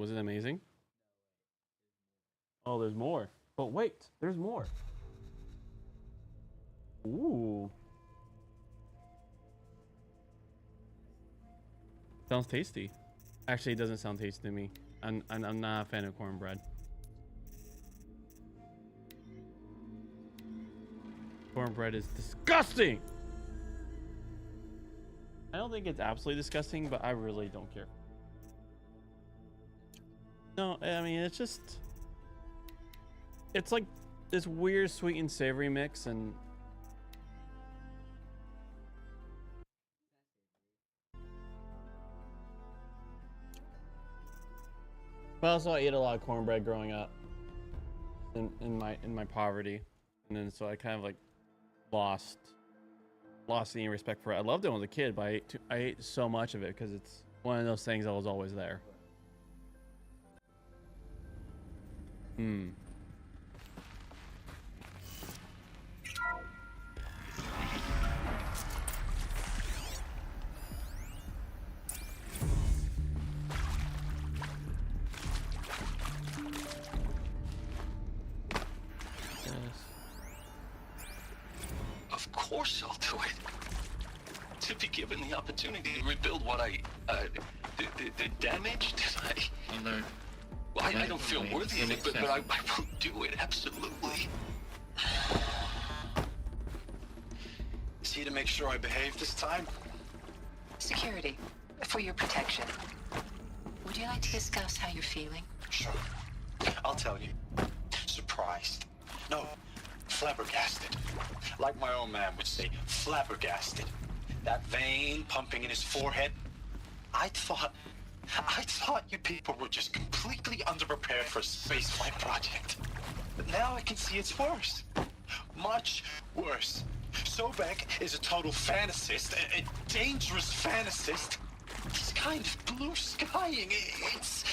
Was it amazing? Oh, there's more. But wait, there's more. Ooh. Sounds tasty. Actually, it doesn't sound tasty to me. I'm not a fan of cornbread. Cornbread is disgusting. I don't think it's absolutely disgusting, but I really don't care. No, I mean, it's just... It's like this weird sweet and savory mix, and... But also, I ate a lot of cornbread growing up in my poverty, and then so I kind of like lost any respect for it. I loved it when I was a kid, but I ate so much of it because it's one of those things that was always there. Hmm. Of course I'll do it. To be given the opportunity to rebuild what the damage that Mother, well, I don't feel worthy of it, but I will do it, absolutely. Is he to make sure I behave this time? Security, for your protection. Would you like to discuss how you're feeling? Sure. I'll tell you. Surprised. No, flabbergasted. Like my old man would say, flabbergasted. That vein pumping in his forehead. I thought you people were just completely underprepared for a spaceflight project. But now I can see it's worse. Much worse. Sobek is a total fantasist, a dangerous fantasist. He's kind of blue skying. It's...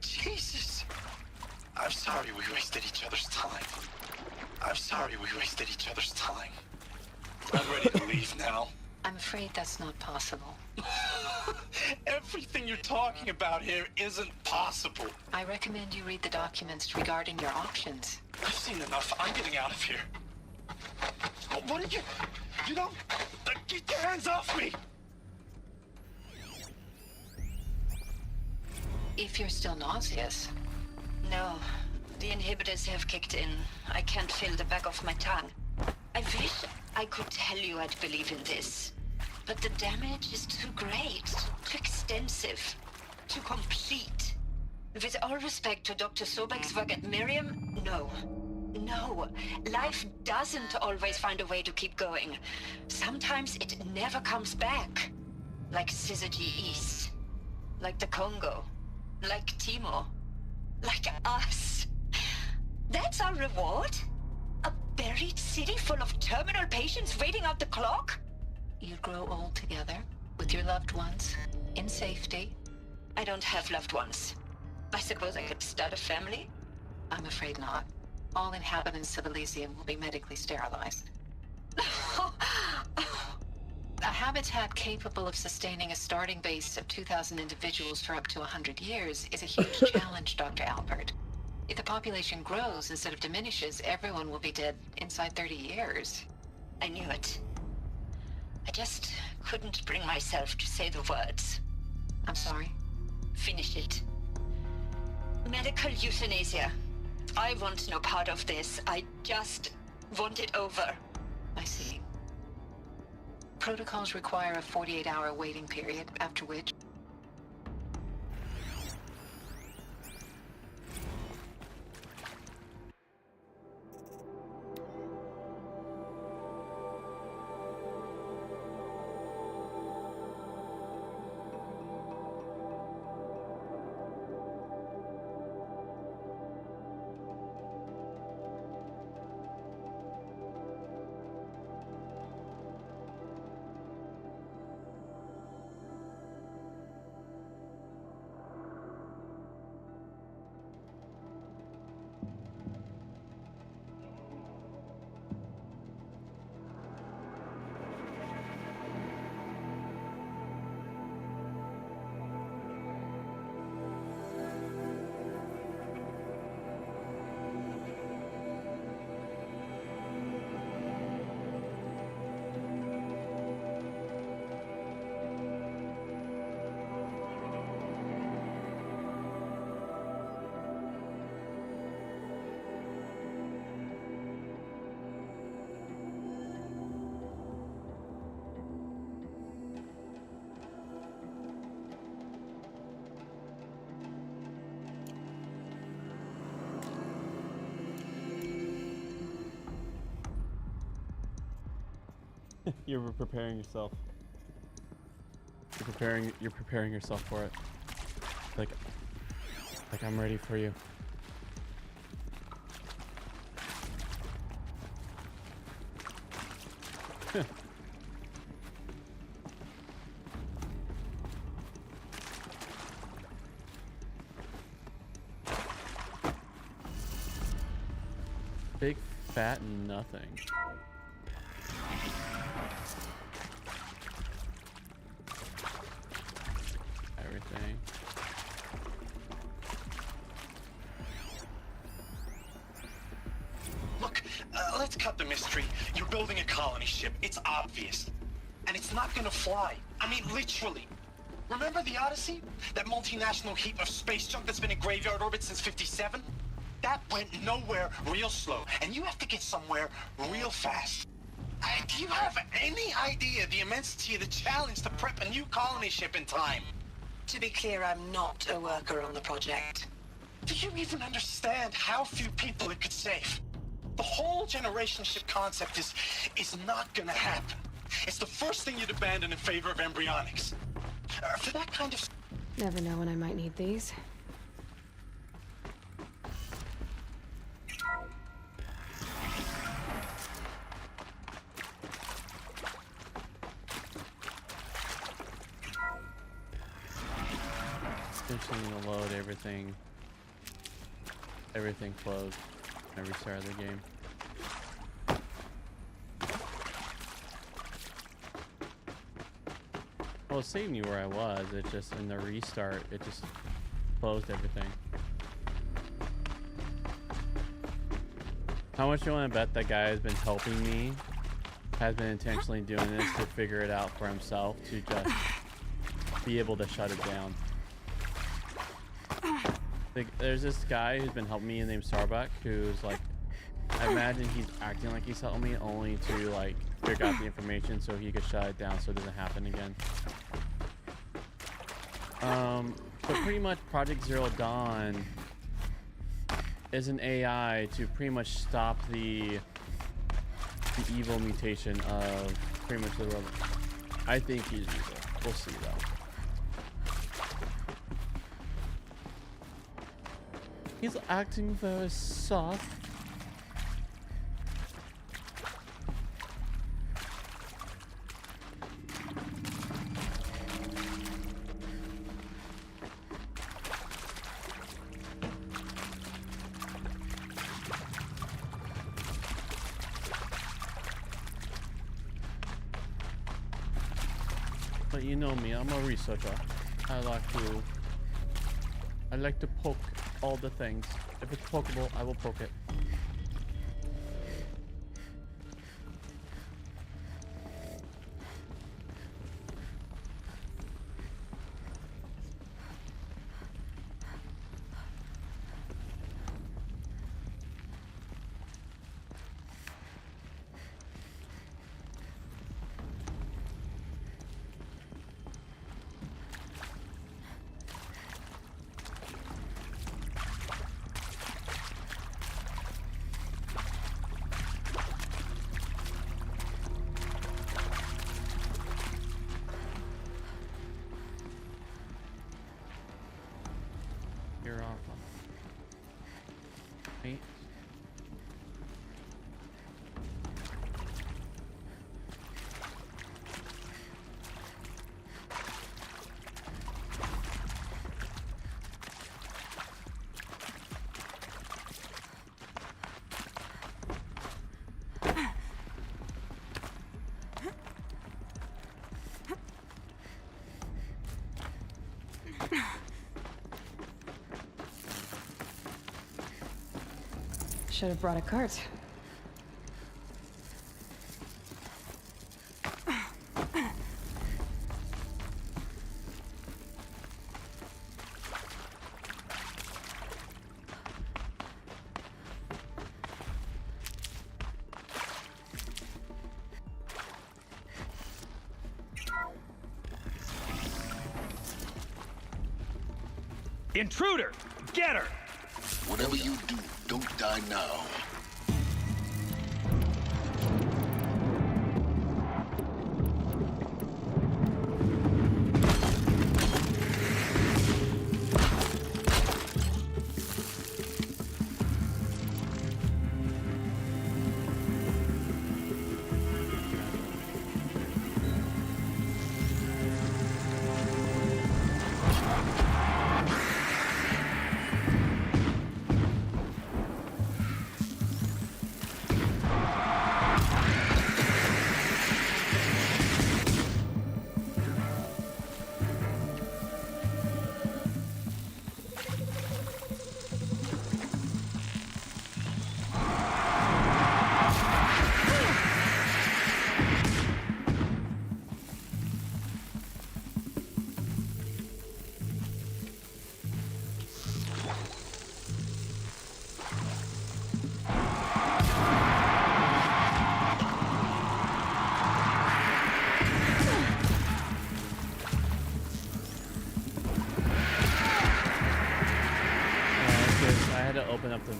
Jesus. I'm sorry we wasted each other's time. I'm sorry we wasted each other's time. I'm ready to leave now. I'm afraid that's not possible. Everything you're talking about here isn't possible. I recommend you read the documents regarding your options. I've seen enough. I'm getting out of here. What are you... You don't... Get your hands off me! If you're still nauseous. No, the inhibitors have kicked in. I can't feel the back of my tongue. I wish I could tell you I'd believe in this. But the damage is too great, too extensive, too complete. With all respect to Dr. Sobek's work at Miriam, no. No, life doesn't always find a way to keep going. Sometimes it never comes back. Like Syzygy East. Like the Congo. Like Timo. Like us. That's our reward? A buried city full of terminal patients waiting out the clock? You'd grow old together, with your loved ones, in safety. I don't have loved ones. I suppose I could start a family? I'm afraid not. All inhabitants of Elysium will be medically sterilized. A habitat capable of sustaining a starting base of 2,000 individuals for up to 100 years is a huge challenge, Dr. Alpert. If the population grows instead of diminishes, everyone will be dead inside 30 years. I knew it. I just couldn't bring myself to say the words. I'm sorry? Finish it. Medical euthanasia. I want no part of this. I just want it over. I see. Protocols require a 48-hour waiting period, after which... You're preparing yourself. You're preparing yourself for it. Like I'm ready for you. Big fat nothing. Everything. Look, let's cut the mystery. You're building a colony ship. It's obvious. And it's not gonna fly. I mean, literally. Remember the Odyssey? That multinational heap of space junk that's been in graveyard orbit since '57? That went nowhere real slow. And you have to get somewhere real fast. Do you have any idea the immensity of the challenge to prep a new colony ship in time? To be clear, I'm not a worker on the project. Do you even understand how few people it could save? The whole generation ship concept is not gonna happen. It's the first thing you'd abandon in favor of embryonics. For that kind of... Never know when I might need these. Finishing to load everything. Everything closed. I restarted the game. Well, it saved me where I was. It just, in the restart, it just closed everything. How much do you want to bet that guy has been helping me? Has been intentionally doing this to figure it out for himself, to just be able to shut it down. Like, there's this guy who's been helping me named Starbuck, who's like, I imagine he's acting like he's helping me only to like figure out the information so he could shut it down so it doesn't happen again. So pretty much Project Zero Dawn is an AI to pretty much stop the evil mutation of pretty much the world. I think he's evil. We'll see though. He's acting very soft. But you know me, I'm a researcher. I like to poke all the things. If it's pokeable, I will poke it. You're off. Wait. Should have brought a cart. Intruder! Get her! Whatever you do, don't die now.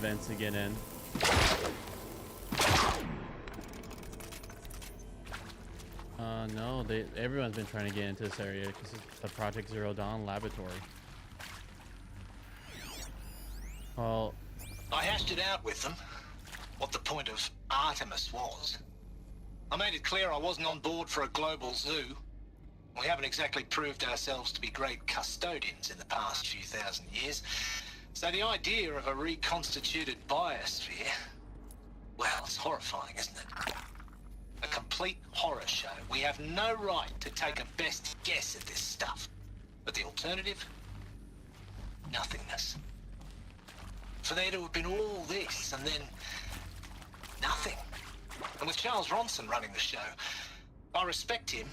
vents to get in. No, everyone's been trying to get into this area because it's the Project Zero Dawn laboratory. Well, I hashed it out with them, what the point of Artemis was. I made it clear I wasn't on board for a global zoo. We haven't exactly proved ourselves to be great custodians in the past few thousand years. So the idea of a reconstituted biosphere, well, it's horrifying, isn't it? A complete horror show. We have no right to take a best guess at this stuff. But the alternative? Nothingness. For there to have been all this and then nothing. And with Charles Ronson running the show, I respect him.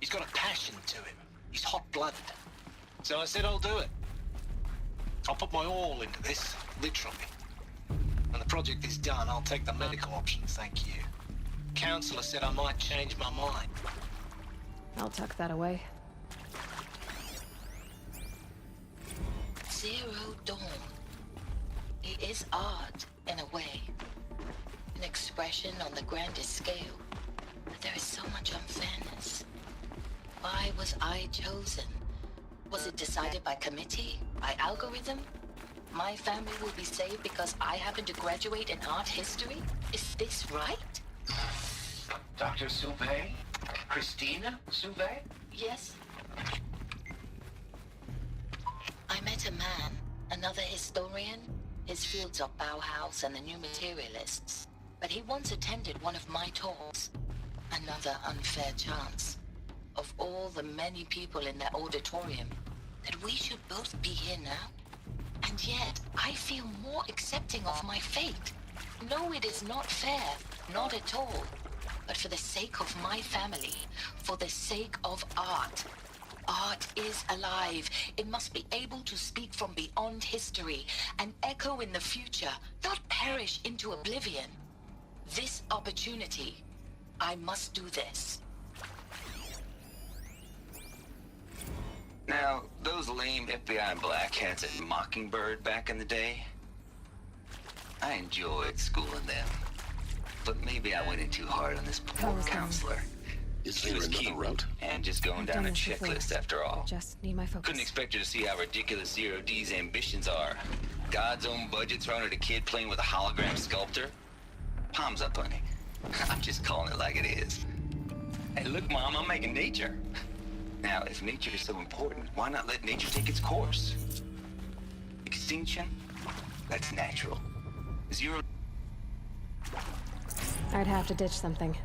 He's got a passion to him. He's hot-blooded. So I said I'll do it. I'll put my all into this, literally. When the project is done, I'll take the medical option, thank you. Counselor said I might change my mind. I'll tuck that away. Zero Dawn. It is art, in a way. An expression on the grandest scale. But there is so much unfairness. Why was I chosen? Was it decided by committee? By algorithm? My family will be saved because I happen to graduate in art history? Is this right? Dr. Sauvé? Christina Sauvé? Yes. I met a man, another historian. His fields are Bauhaus and the New Materialists. But he once attended one of my talks. Another unfair chance. Of all the many people in that auditorium, that we should both be here now. And yet, I feel more accepting of my fate. No, it is not fair. Not at all. But for the sake of my family, for the sake of art. Art is alive. It must be able to speak from beyond history and echo in the future, not perish into oblivion. This opportunity, I must do this. Now, those lame FBI black hats at Mockingbird back in the day, I enjoyed schooling them. But maybe I went in too hard on this poor counselor. Is He there was another cute route? and just going I've down done a this before. checklist after all. Just need my focus. Couldn't expect you to see how ridiculous Zero D's ambitions are. God's own budget thrown at a kid playing with a hologram sculptor. Palms up, honey. I'm just calling it like it is. Hey, look, Mom, I'm making nature. Now, if nature is so important, why not let nature take its course? Extinction? That's natural. Zero... I'd have to ditch something.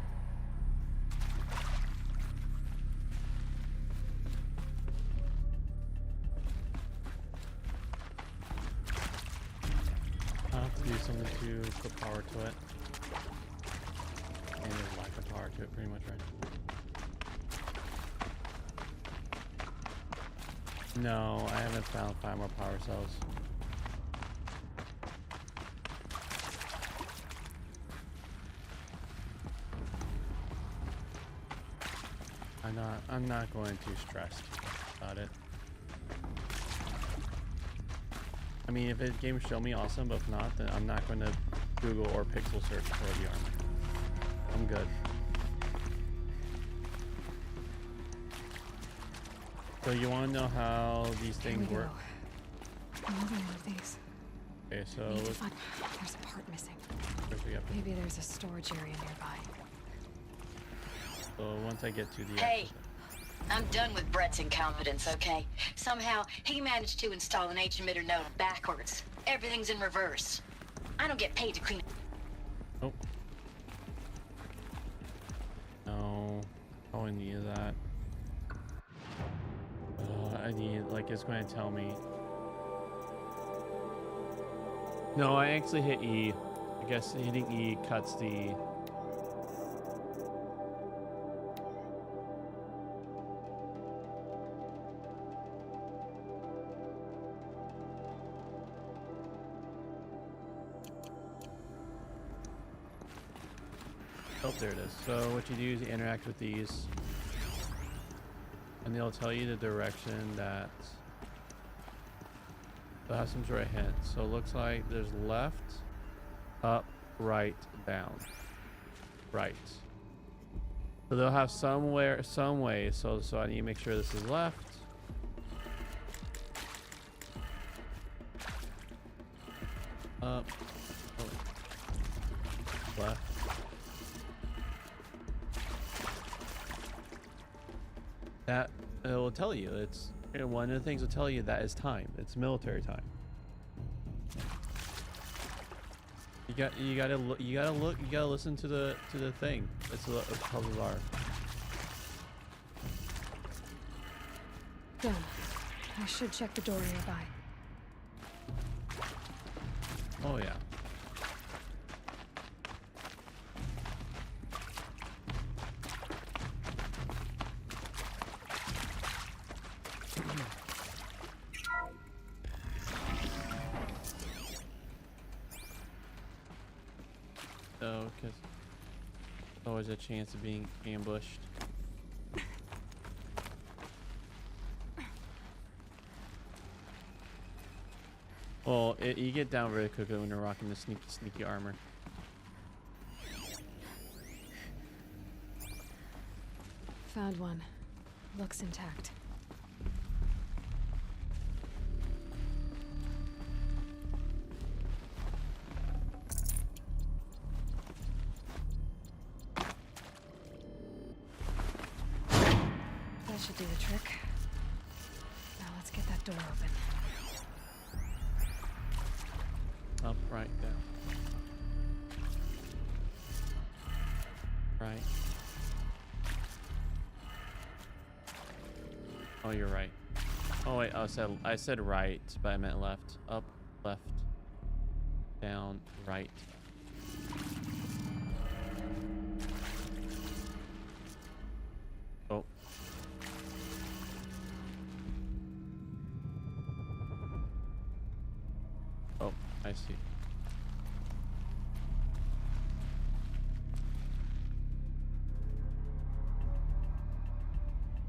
I'll have to do something to put power to it. And there's lack of power to it, pretty much, right? No, I haven't found 5 more power cells. I'm not going too stressed about it. I mean, if it game show me, awesome, but if not, then I'm not going to Google or pixel search for the armor. I'm good. So you want to know how these Here we things go. work? Another one of these. Okay, so Need to find... There's a part missing. first we got. Maybe there's a storage area nearby. So once I get to the Hey, I'm done with Brett's incompetence, okay? Somehow, he managed to install an H-emitter node backwards. Everything's in reverse. I don't get paid to clean... Oh. No. Oh, I need that. I need, like, it's going to tell me. No, I actually hit E. I guess hitting E cuts the... Oh, there it is. So what you do is you interact with these, and they'll tell you the direction that Bathrooms right hand. So it looks like there's left, up, right, down, right. So they'll have somewhere, some way. So I need to make sure this is left. Up, oh, left. That it will tell you. It's one of the things will tell you that is time. It's military time. You gotta listen to the thing. It's a puzzle art. Done. I should check the door nearby. Oh yeah. Oh, because always a chance of being ambushed. Well, you get down very quickly when you're rocking the sneaky armor. Found one. Looks intact. That should do the trick. Now let's get that door open. Up, right, down. Right. Oh, you're right. Oh wait, I said right, but I meant left. Up, left, down, right. Oh. Oh, I see.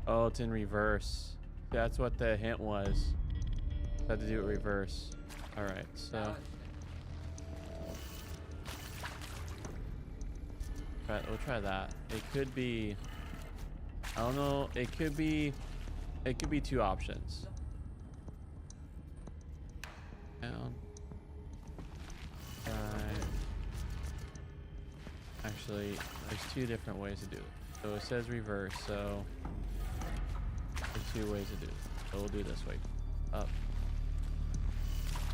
Oh, it's in reverse. That's what the hint was. I had to do it reverse. Alright, so. We'll try that. It could be. I don't know. It could be two options. Down. Right. Actually, there's two different ways to do it. So it says reverse, so there's two ways to do it. So we'll do it this way. Up.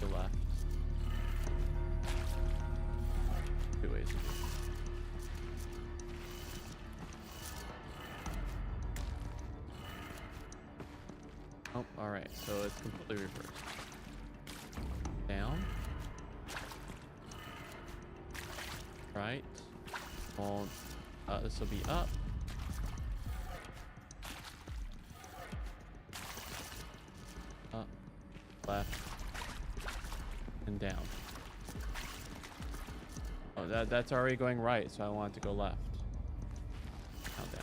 To left. Two ways to do it. Oh, alright, so it's completely reversed. Down. Right. Well, this will be up. Up. Left. And down. Oh, that's already going right, so I want it to go left. Now down.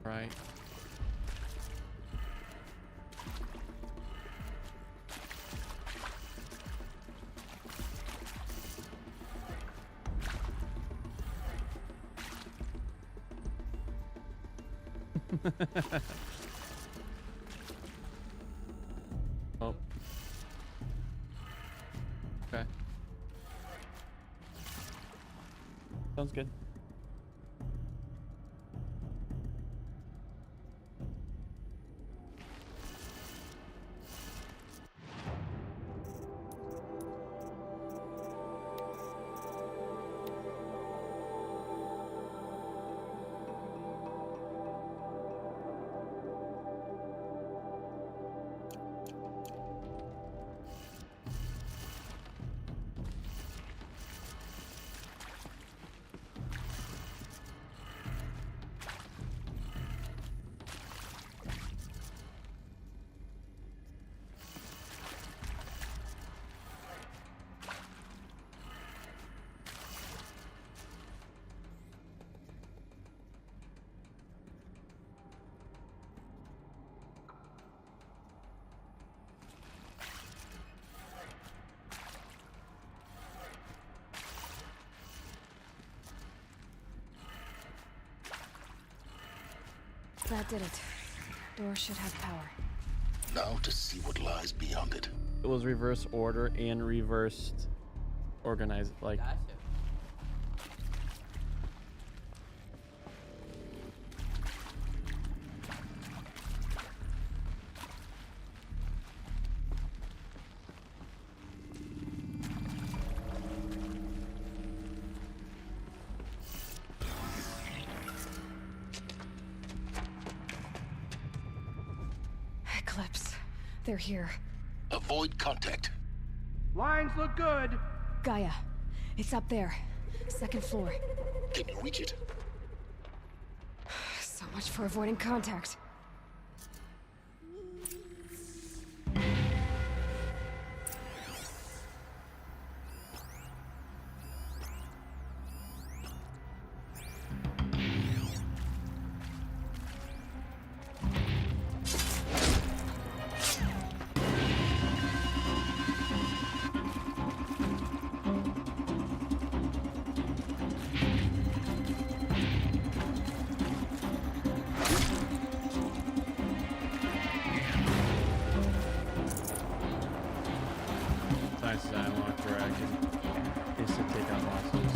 Right. Oh. Okay. Sounds good. That did it. Door should have power. Now to see what lies beyond it. It was reverse order and reversed organized, like. Gotcha. Eclipse. They're here. Avoid contact. Lines look good. Gaia. It's up there. Second floor. Can you reach it? So much for avoiding contact. Nice design lock where I can basically take out bosses.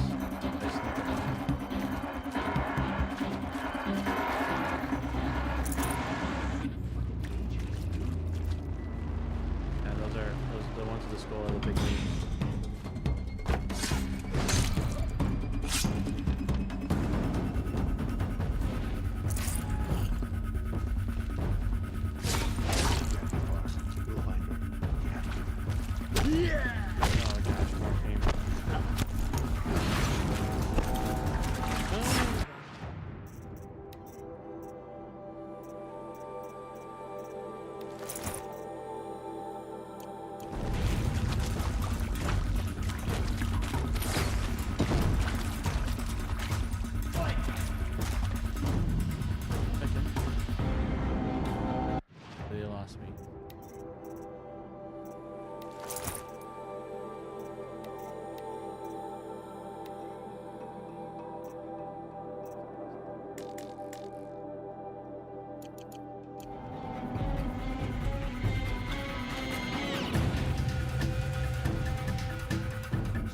They sneak up on me. Yeah, those the ones with the skull are the big league. Oh gosh, more pain. They lost me.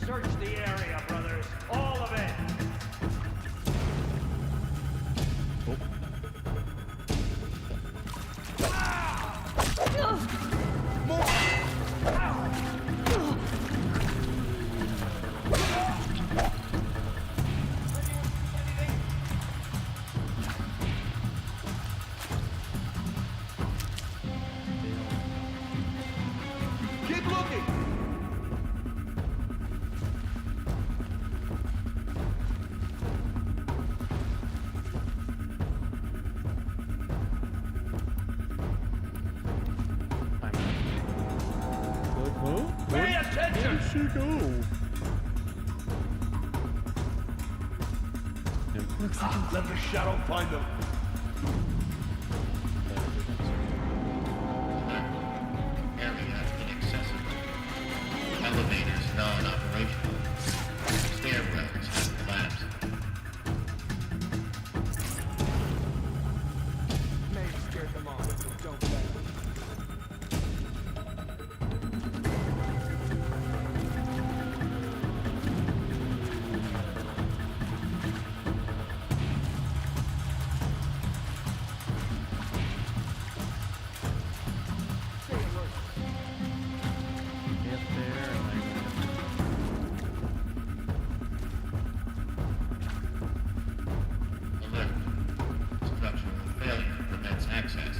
Search the area, brothers. All of it. Keep looking. Pay attention. Where did she go? Let the shadow find them. Area inaccessible. Elevators non-operational. Stairwells have collapsed. May scared them off, so don't let them. Get there and Alert. Structural failure prevents access.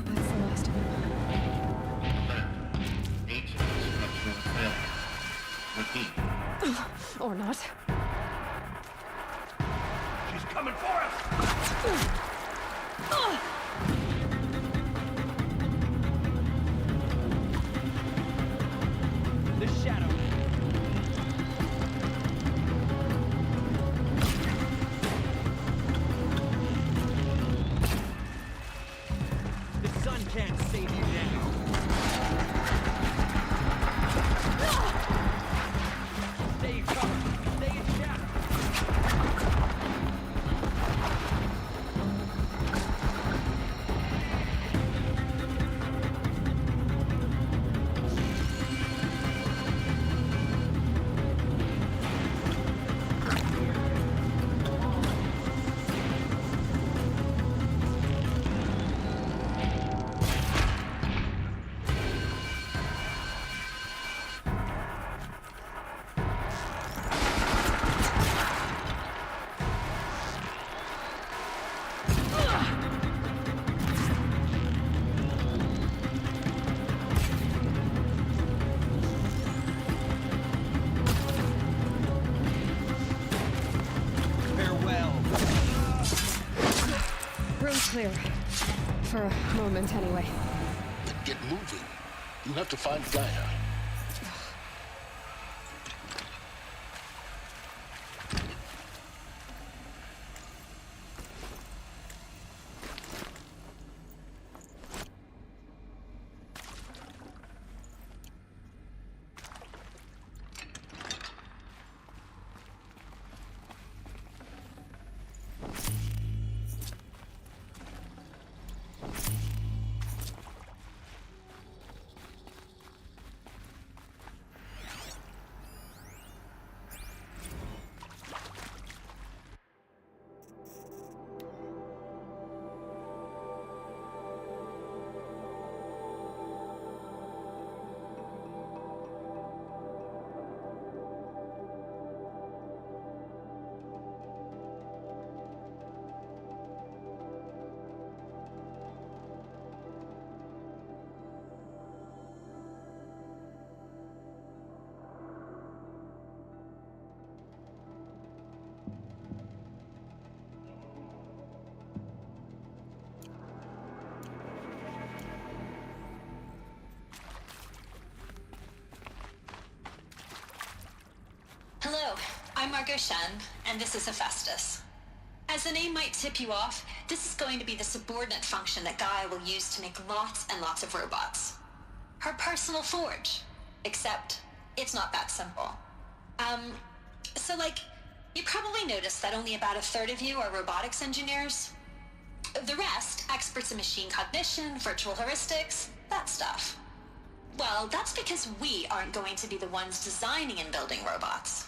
That's the last of them. Alert. Ancient structural failure. Repeat. Or not. The shadow. The sun can't save you now. Stay in cover. Stay in shadow. Farewell. Room's clear. For a moment, anyway. Then get moving. You have to find Gaia. Hello, I'm Margot Shen, and this is Hephaestus. As the name might tip you off, this is going to be the subordinate function that Gaia will use to make lots and lots of robots. Her personal forge. Except, it's not that simple. You probably noticed that only about a third of you are robotics engineers. The rest, experts in machine cognition, virtual heuristics, that stuff. Well, that's because we aren't going to be the ones designing and building robots.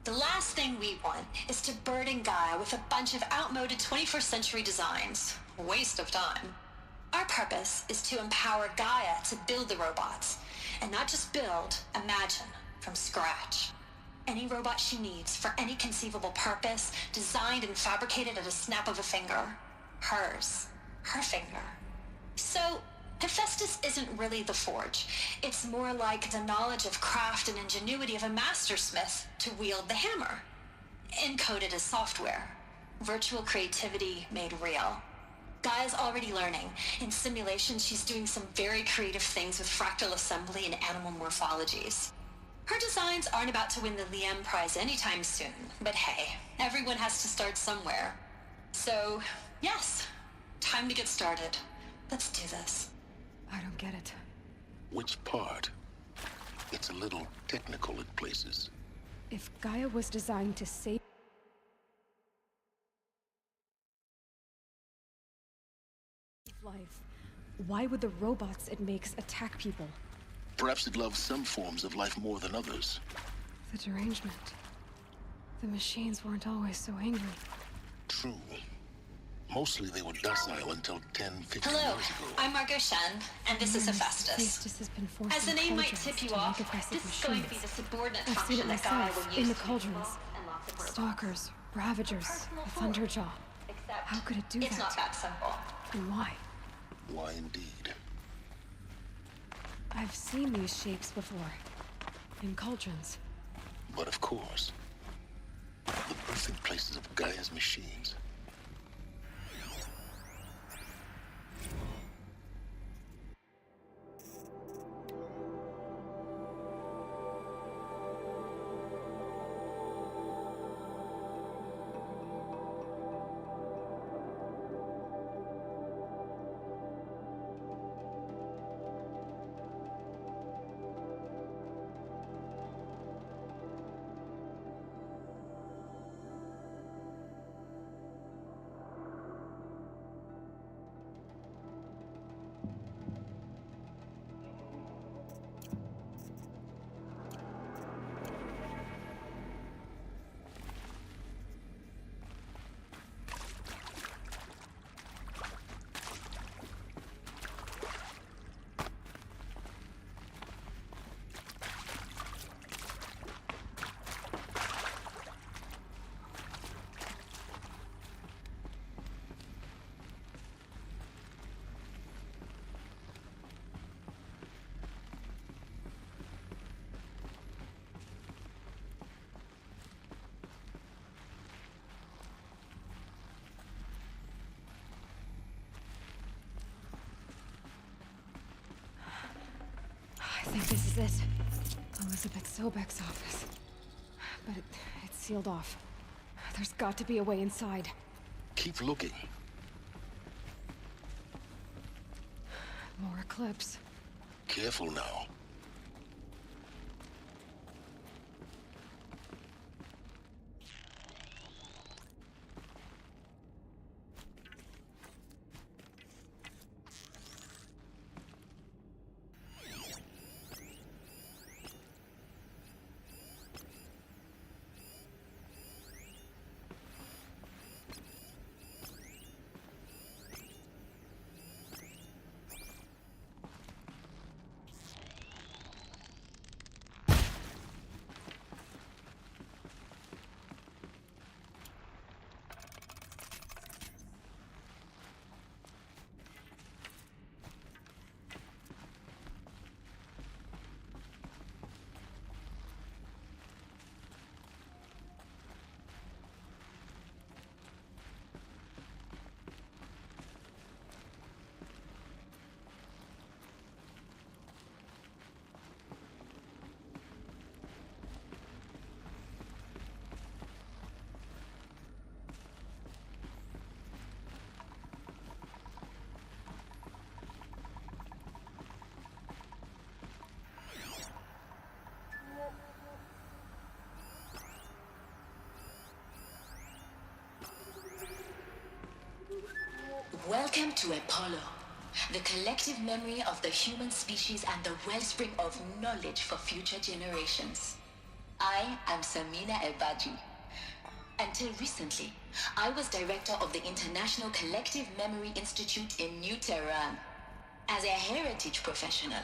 The last thing we want is to burden Gaia with a bunch of outmoded 21st century designs. Waste of time. Our purpose is to empower Gaia to build the robots, and not just build, imagine, from scratch. Any robot she needs for any conceivable purpose, designed and fabricated at a snap of a finger. Hers. Her finger. So, Hephaestus isn't really the forge. It's more like the knowledge of craft and ingenuity of a mastersmith to wield the hammer. Encoded as software. Virtual creativity made real. Gaia's already learning. In simulation, she's doing some very creative things with fractal assembly and animal morphologies. Her designs aren't about to win the Liam Prize anytime soon, but hey, everyone has to start somewhere. So, yes, time to get started. Let's do this. I don't get it. Which part? It's a little technical in places. If Gaia was designed to save life, why would the robots it makes attack people? Perhaps it loves some forms of life more than others. The derangement. The machines weren't always so angry. True. Mostly they were docile until 10, 15 Hello, years ago. I'm Margot Shen, and this is Hephaestus. Hephaestus has been forced As the in name might cauldrons tip you to make off, aggressive this is going to be machines. the subordinate I've seen function it that Gaia myself, will in use the to make cauldrons. lots and lots of robots. Stalkers, Ravagers, Personal a Thunderjaw. Except, How could it do it's that? not that simple. And why? Why indeed? I've seen these shapes before. In cauldrons. But of course, the birthing places of Gaia's machines. think this is it. Elizabeth Sobek's office. But it's sealed off. There's got to be a way inside. Keep looking. More Eclipse. Careful now. Welcome to Apollo, the collective memory of the human species and the wellspring of knowledge for future generations. I am Samina Ebaji. Until recently, I was director of the International Collective Memory Institute in New Tehran. As a heritage professional,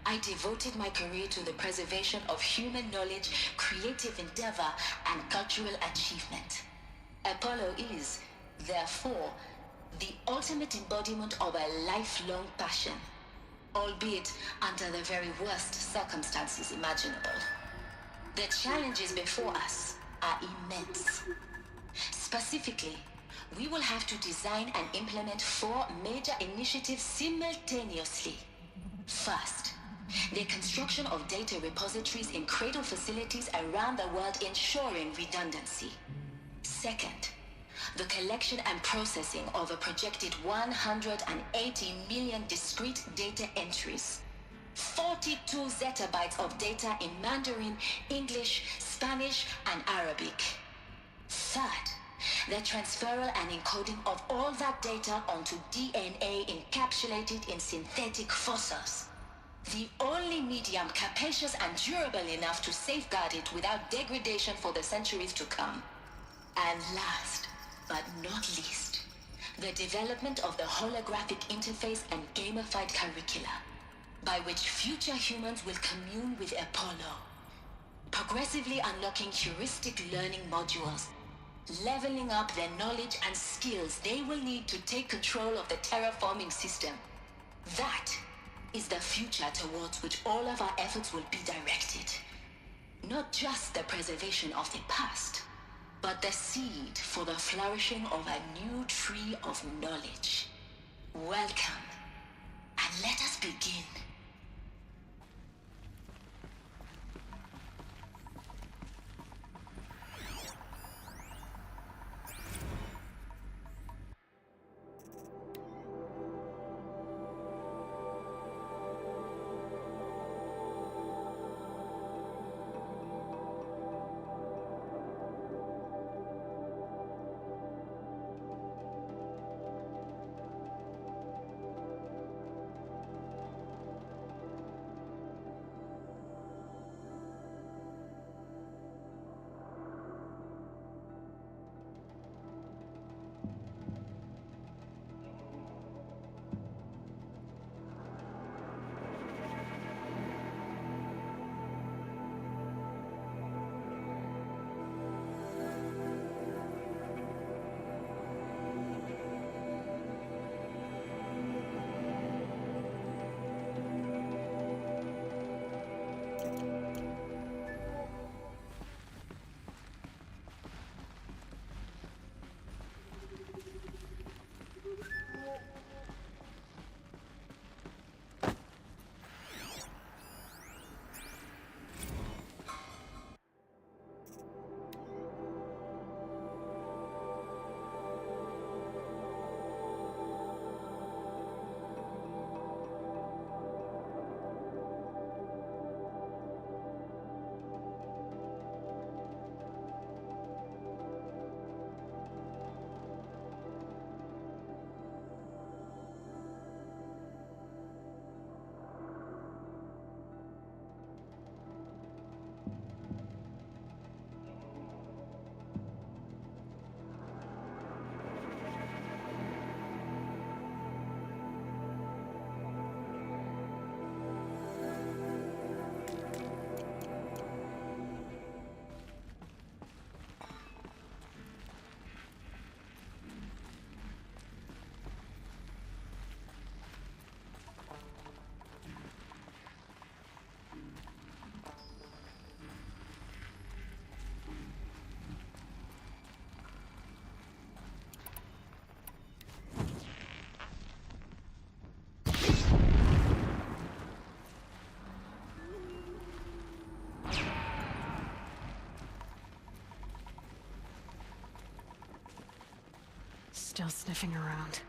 I devoted my career to the preservation of human knowledge, creative endeavor, and cultural achievement. Apollo is, therefore, the ultimate embodiment of a lifelong passion, albeit under the very worst circumstances imaginable. The challenges before us are immense. Specifically, we will have to design and implement 4 major initiatives simultaneously. First, the construction of data repositories in cradle facilities around the world ensuring redundancy. Second, the collection and processing of a projected 180 million discrete data entries. 42 zettabytes of data in Mandarin, English, Spanish, and Arabic. Third, the transferal and encoding of all that data onto DNA encapsulated in synthetic fossils. The only medium capacious and durable enough to safeguard it without degradation for the centuries to come. And last, but not least, the development of the holographic interface and gamified curricula, by which future humans will commune with Apollo, progressively unlocking heuristic learning modules, leveling up their knowledge and skills they will need to take control of the terraforming system. That is the future towards which all of our efforts will be directed. Not just the preservation of the past, but the seed for the flourishing of a new tree of knowledge. Welcome, and let us begin. else sniffing around.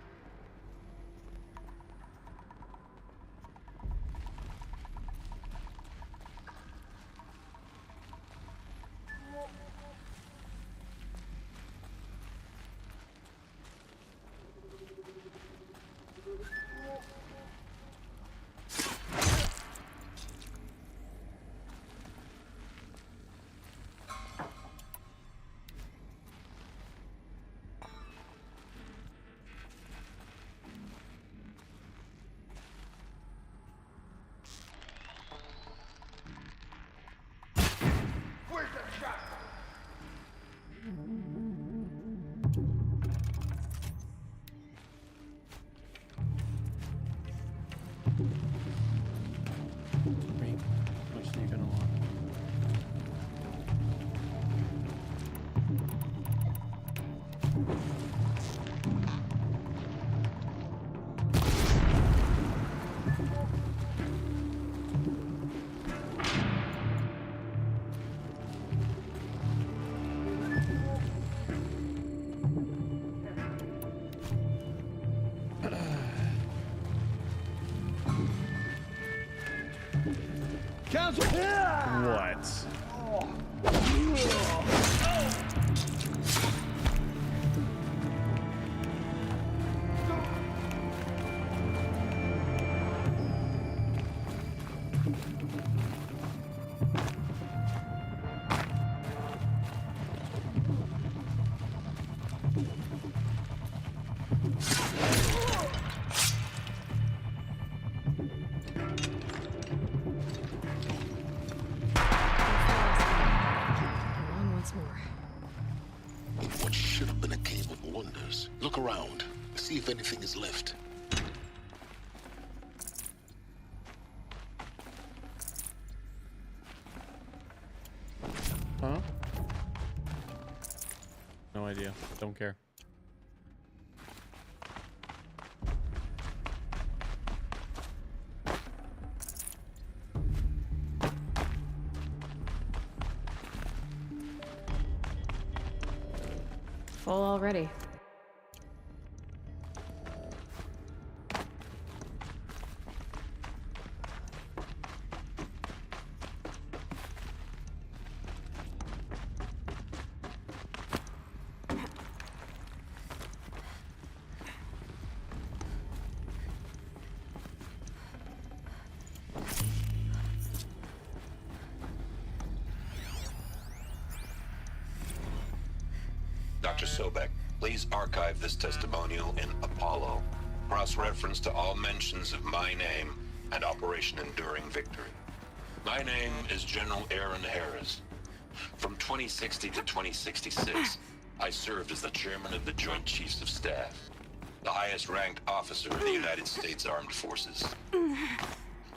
Great. Which are you gonna want? Council! What? On once more. In what should have been a cave of wonders. Look around. See if anything is left. Huh? No idea. Don't care. Full already. Dr. Sobek, please archive this testimonial in Apollo. Cross-reference to all mentions of my name and Operation Enduring Victory. My name is General Aaron Harris. From 2060 to 2066, I served as the chairman of the Joint Chiefs of Staff, the highest-ranked officer of the United States Armed Forces.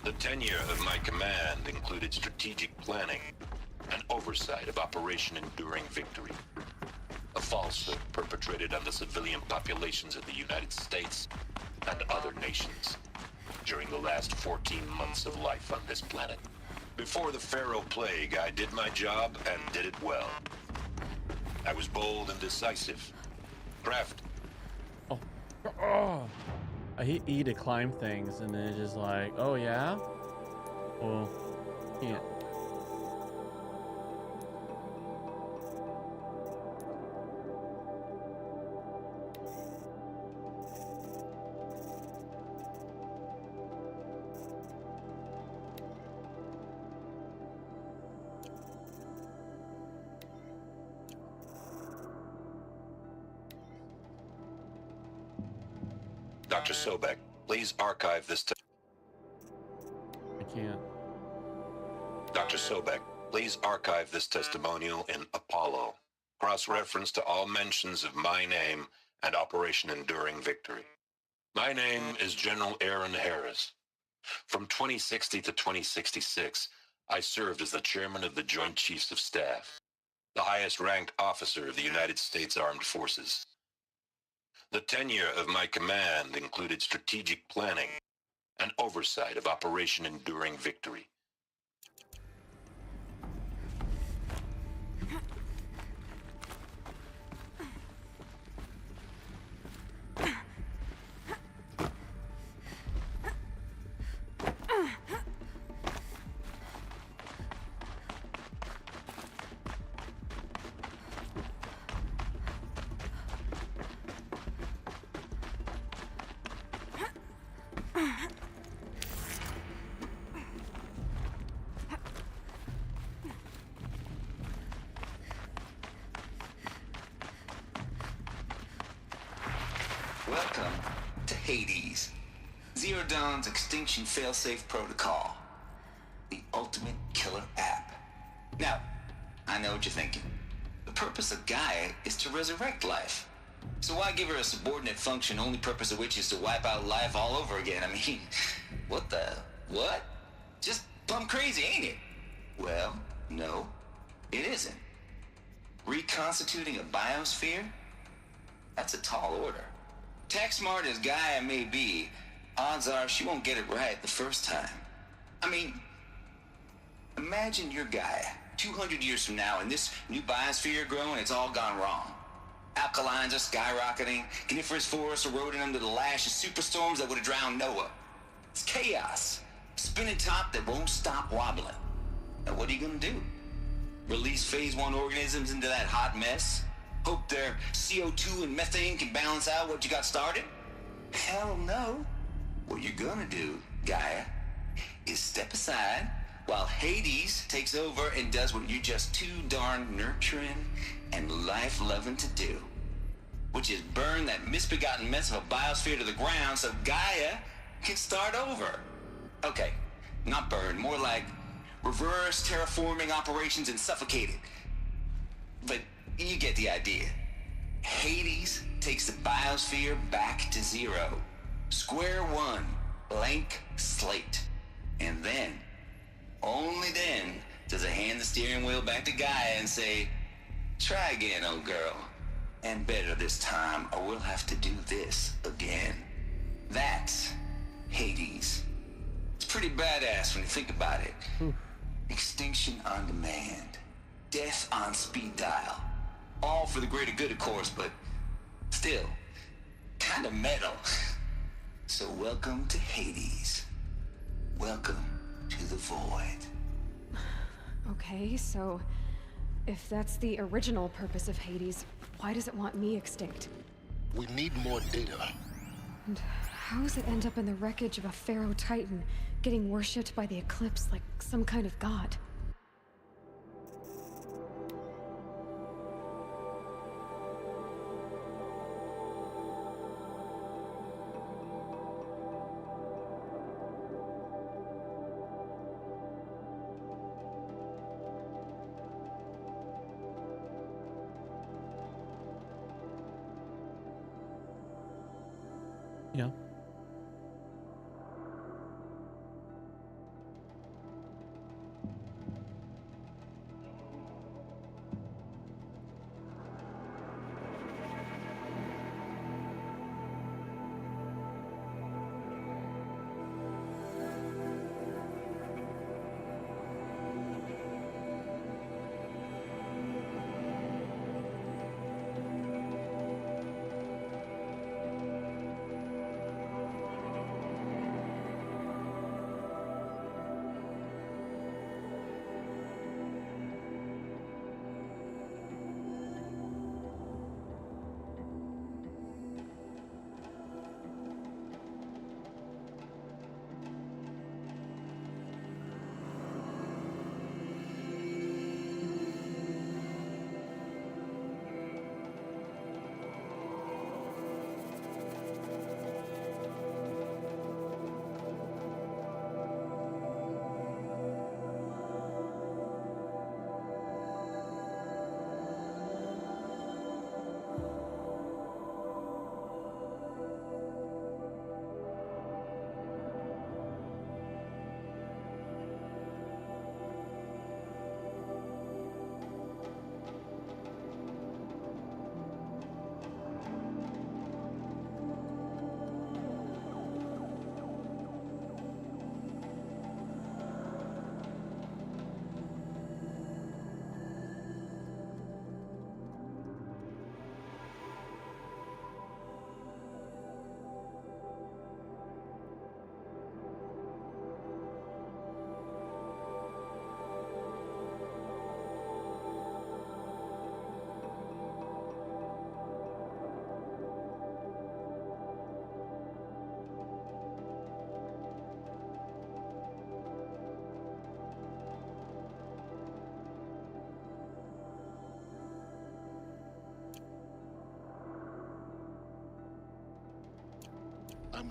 The tenure of my command included strategic planning and oversight of Operation Enduring Victory, a falsehood perpetrated on the civilian populations of the United States and other nations during the last 14 months of life on this planet. Before the Pharaoh Plague, I did my job and did it well. I was bold and decisive. Crafty. Oh. I hate E to climb things and then it's just like, oh yeah? Well, can't. Dr. Sobek, please archive this. I can't. Dr. Sobek, please archive this testimonial in Apollo. Cross-reference to all mentions of my name and Operation Enduring Victory. My name is General Aaron Harris. From 2060 to 2066, I served as the chairman of the Joint Chiefs of Staff, the highest-ranked officer of the United States Armed Forces. The tenure of my command included strategic planning and oversight of Operation Enduring Victory. Welcome to Hades, Zero Dawn's extinction failsafe protocol, the ultimate killer app. Now, I know what you're thinking. The purpose of Gaia is to resurrect life. So why give her a subordinate function, only purpose of which is to wipe out life all over again? I mean, what? Just plumb crazy, ain't it? Well, no, it isn't. Reconstituting a biosphere? That's a tall order. Tech smart as Gaia may be, odds are she won't get it right the first time. I mean, imagine you're Gaia, 200 years from now, and this new biosphere growing, it's all gone wrong. Alkalines are skyrocketing, coniferous forests eroding under the lash of superstorms that would have drowned Noah. It's chaos. Spinning top that won't stop wobbling. Now what are you gonna do? Release phase 1 organisms into that hot mess? Hope their CO2 and methane can balance out what you got started? Hell no. What you're gonna do, Gaia, is step aside while Hades takes over and does what you're just too darn nurturing and life-loving to do, which is burn that misbegotten mess of a biosphere to the ground so Gaia can start over. Okay, not burn, more like reverse terraforming operations and suffocate it. But you get the idea. Hades takes the biosphere back to zero. Square one, blank slate. And then, only then, does it hand the steering wheel back to Gaia and say, try again, old girl. And better this time, or we'll have to do this again. That's Hades. It's pretty badass when you think about it. Extinction on demand. Death on speed dial. All for the greater good, of course, but still, kind of metal. So welcome to Hades. Welcome to the void. Okay, so if that's the original purpose of Hades, why does it want me extinct? We need more data. And how does it end up in the wreckage of a pharaoh titan, getting worshipped by the Eclipse like some kind of god? Yeah.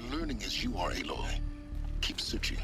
I'm learning as you are, Aloy. Keep searching.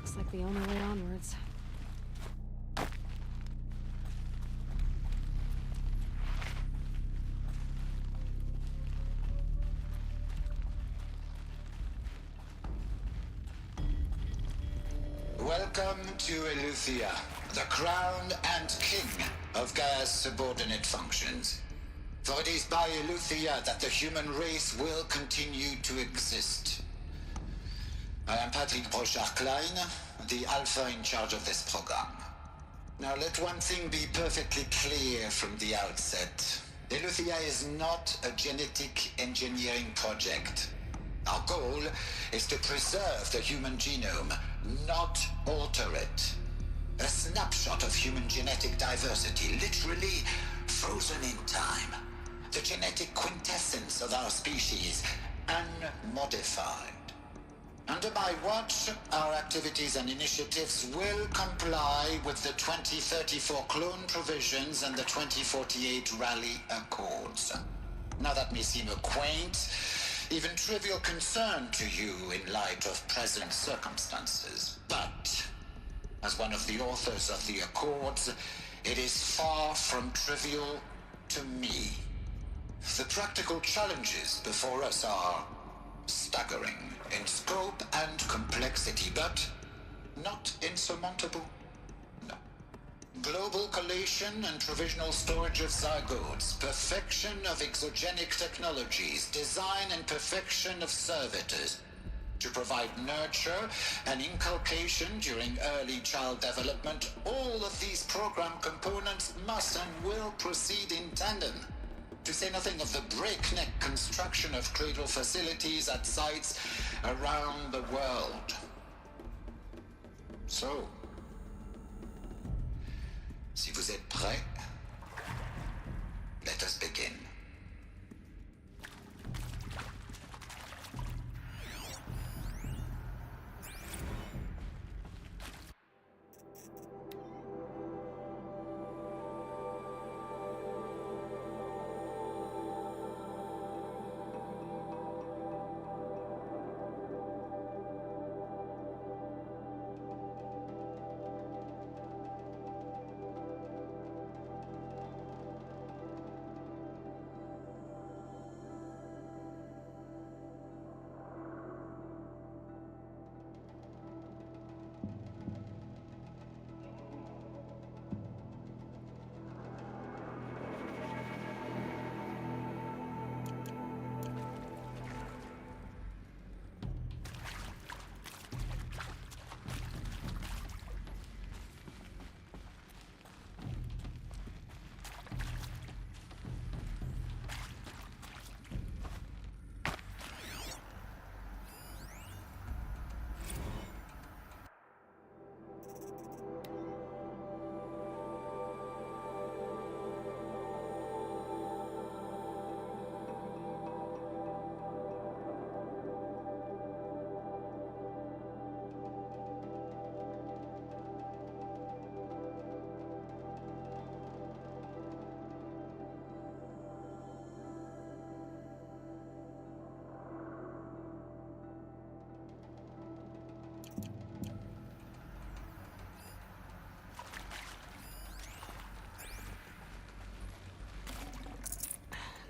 Looks like the only way onwards. Welcome to Eleuthia, the crown and king of Gaia's subordinate functions. For it is by Eleuthia that the human race will continue to exist. I am Patrick Brochard-Klein, the Alpha in charge of this program. Now let one thing be perfectly clear from the outset. Eleuthia is not a genetic engineering project. Our goal is to preserve the human genome, not alter it. A snapshot of human genetic diversity, literally frozen in time. The genetic quintessence of our species, unmodified. Under my watch, our activities and initiatives will comply with the 2034 clone provisions and the 2048 Rally Accords. Now that may seem a quaint, even trivial concern to you in light of present circumstances, but as one of the authors of the Accords, it is far from trivial to me. The practical challenges before us are staggering in scope and complexity, but not insurmountable. No. Global collation and provisional storage of zygotes, perfection of exogenic technologies, design and perfection of servitors to provide nurture and inculcation during early child development. All of these program components must and will proceed in tandem. To say nothing of the breakneck construction of cradle facilities at sites around the world. So, si vous êtes prêts, let us begin.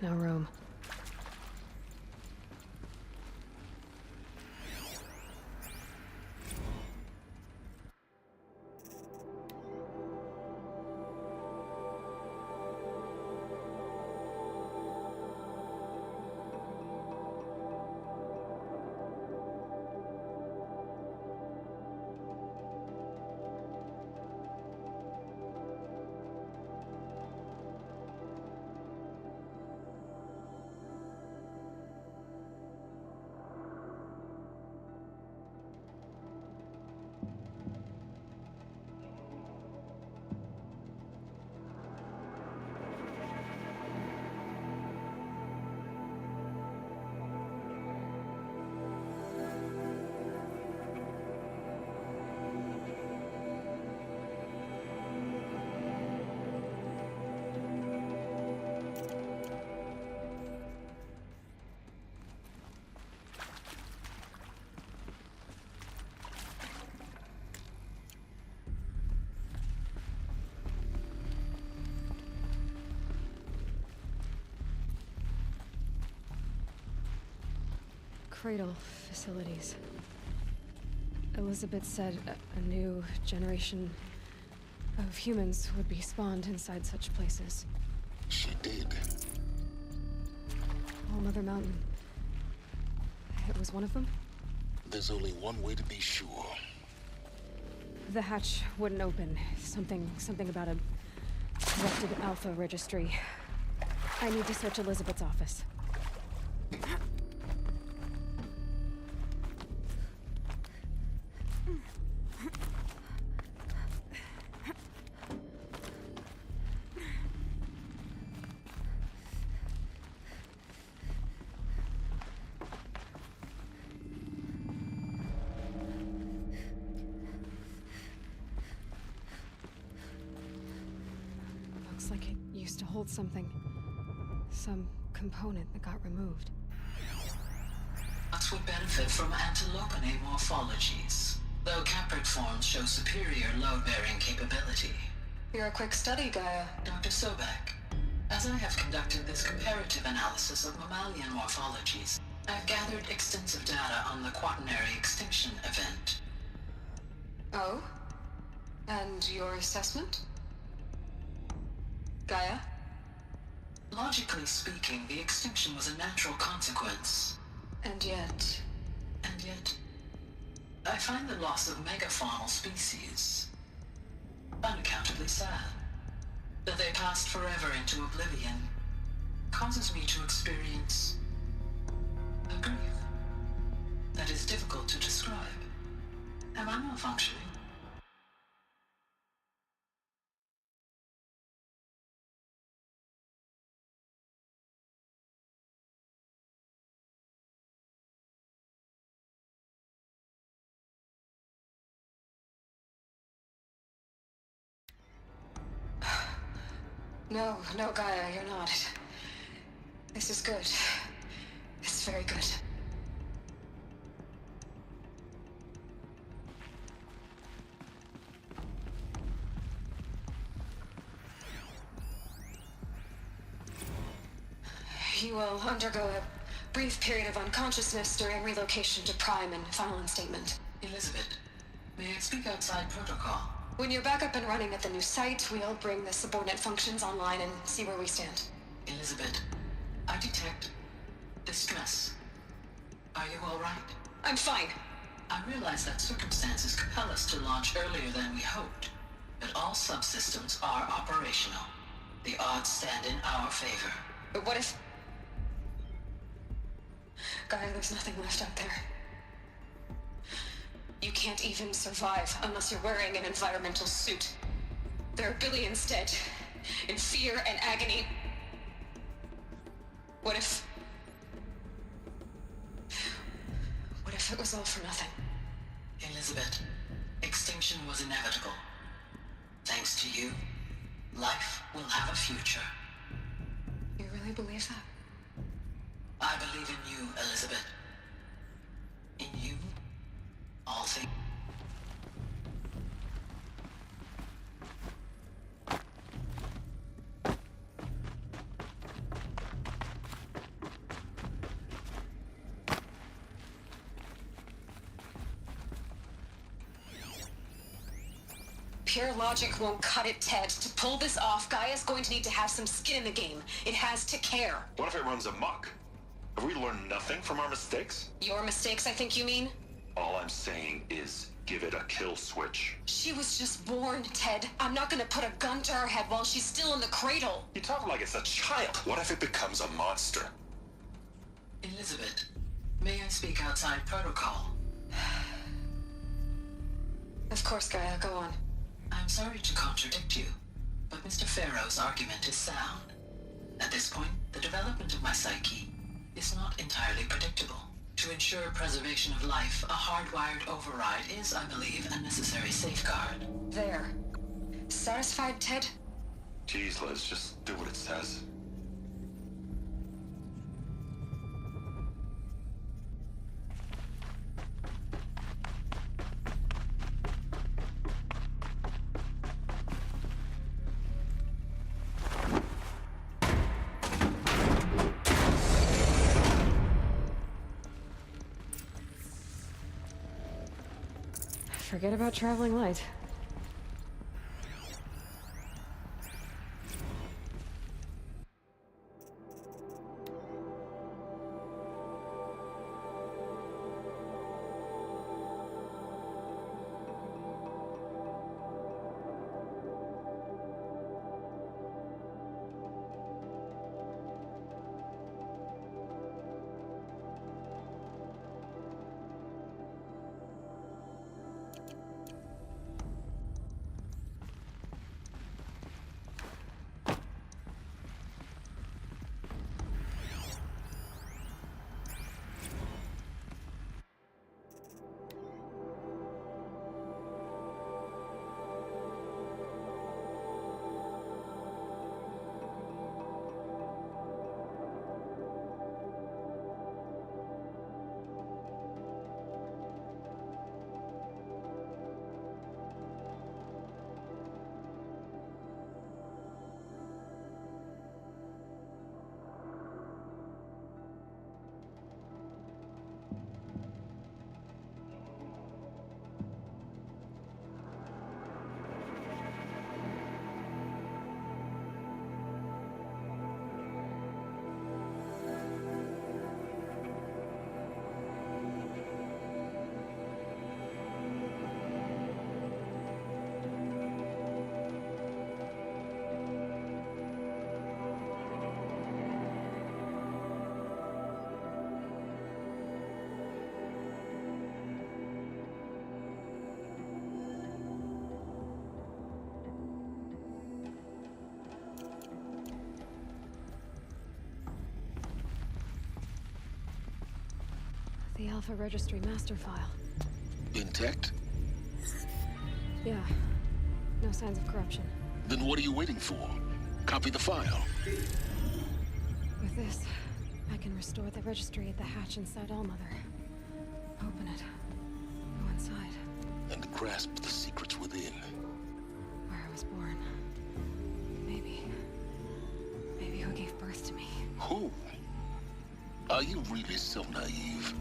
No room. Cradle facilities. Elizabeth said a new generation of humans would be spawned inside such places. She did. All Mother Mountain. It was one of them? There's only one way to be sure. The hatch wouldn't open. Something about a corrupted Alpha registry. I need to search Elizabeth's office. Feels like it used to hold something. Some component that got removed. Nuts would benefit from antilopinae morphologies, though caprid forms show superior load-bearing capability. You're a quick study, Gaia. Dr. Sobek, as I have conducted this comparative analysis of mammalian morphologies, I've gathered extensive data on the quaternary extinction event. Oh? And your assessment? Gaia? Logically speaking, the extinction was a natural consequence. And yet, I find the loss of megafaunal species unaccountably sad. That they passed forever into oblivion causes me to experience a grief that is difficult to describe. Am I malfunctioning? No, Gaia, you're not. This is good. It's very good. You will undergo a brief period of unconsciousness during relocation to Prime and final instatement. Elizabeth, may I speak outside protocol? When you're back up and running at the new site, we'll bring the subordinate functions online and see where we stand. Elizabeth, I detect distress. Are you all right? I'm fine. I realize that circumstances compel us to launch earlier than we hoped, but all subsystems are operational. The odds stand in our favor. But what if... Gaia, there's nothing left out there. You can't even survive unless you're wearing an environmental suit. There are billions dead, in fear and agony. What if it was all for nothing? Elizabeth, extinction was inevitable. Thanks to you, life will have a future. You really believe that? I believe in you, Elizabeth. In you, all things. Pure logic won't cut it, Ted. To pull this off, Gaia's going to need to have some skin in the game. It has to care. What if it runs amok? Have we learned nothing from our mistakes? Your mistakes, I think you mean? All I'm saying is give it a kill switch. She was just born, Ted. I'm not gonna put a gun to her head while she's still in the cradle. You talk like it's a child. What if it becomes a monster? Elizabeth, may I speak outside protocol? Of course, Gaia, go on. I'm sorry to contradict you, but Mr. Farrow's argument is sound. At this point, the development of my psyche is not entirely predictable. To ensure preservation of life, a hardwired override is, I believe, a necessary safeguard. There. Satisfied, Ted? Jeez, Liz, just do what it says. Forget about traveling light. Alpha Registry master file. Intact? Yeah. No signs of corruption. Then what are you waiting for? Copy the file. With this, I can restore the registry at the hatch inside Allmother. Open it. Go inside. And grasp the secrets within. Where I was born. Maybe who gave birth to me. Who? Are you really so naive?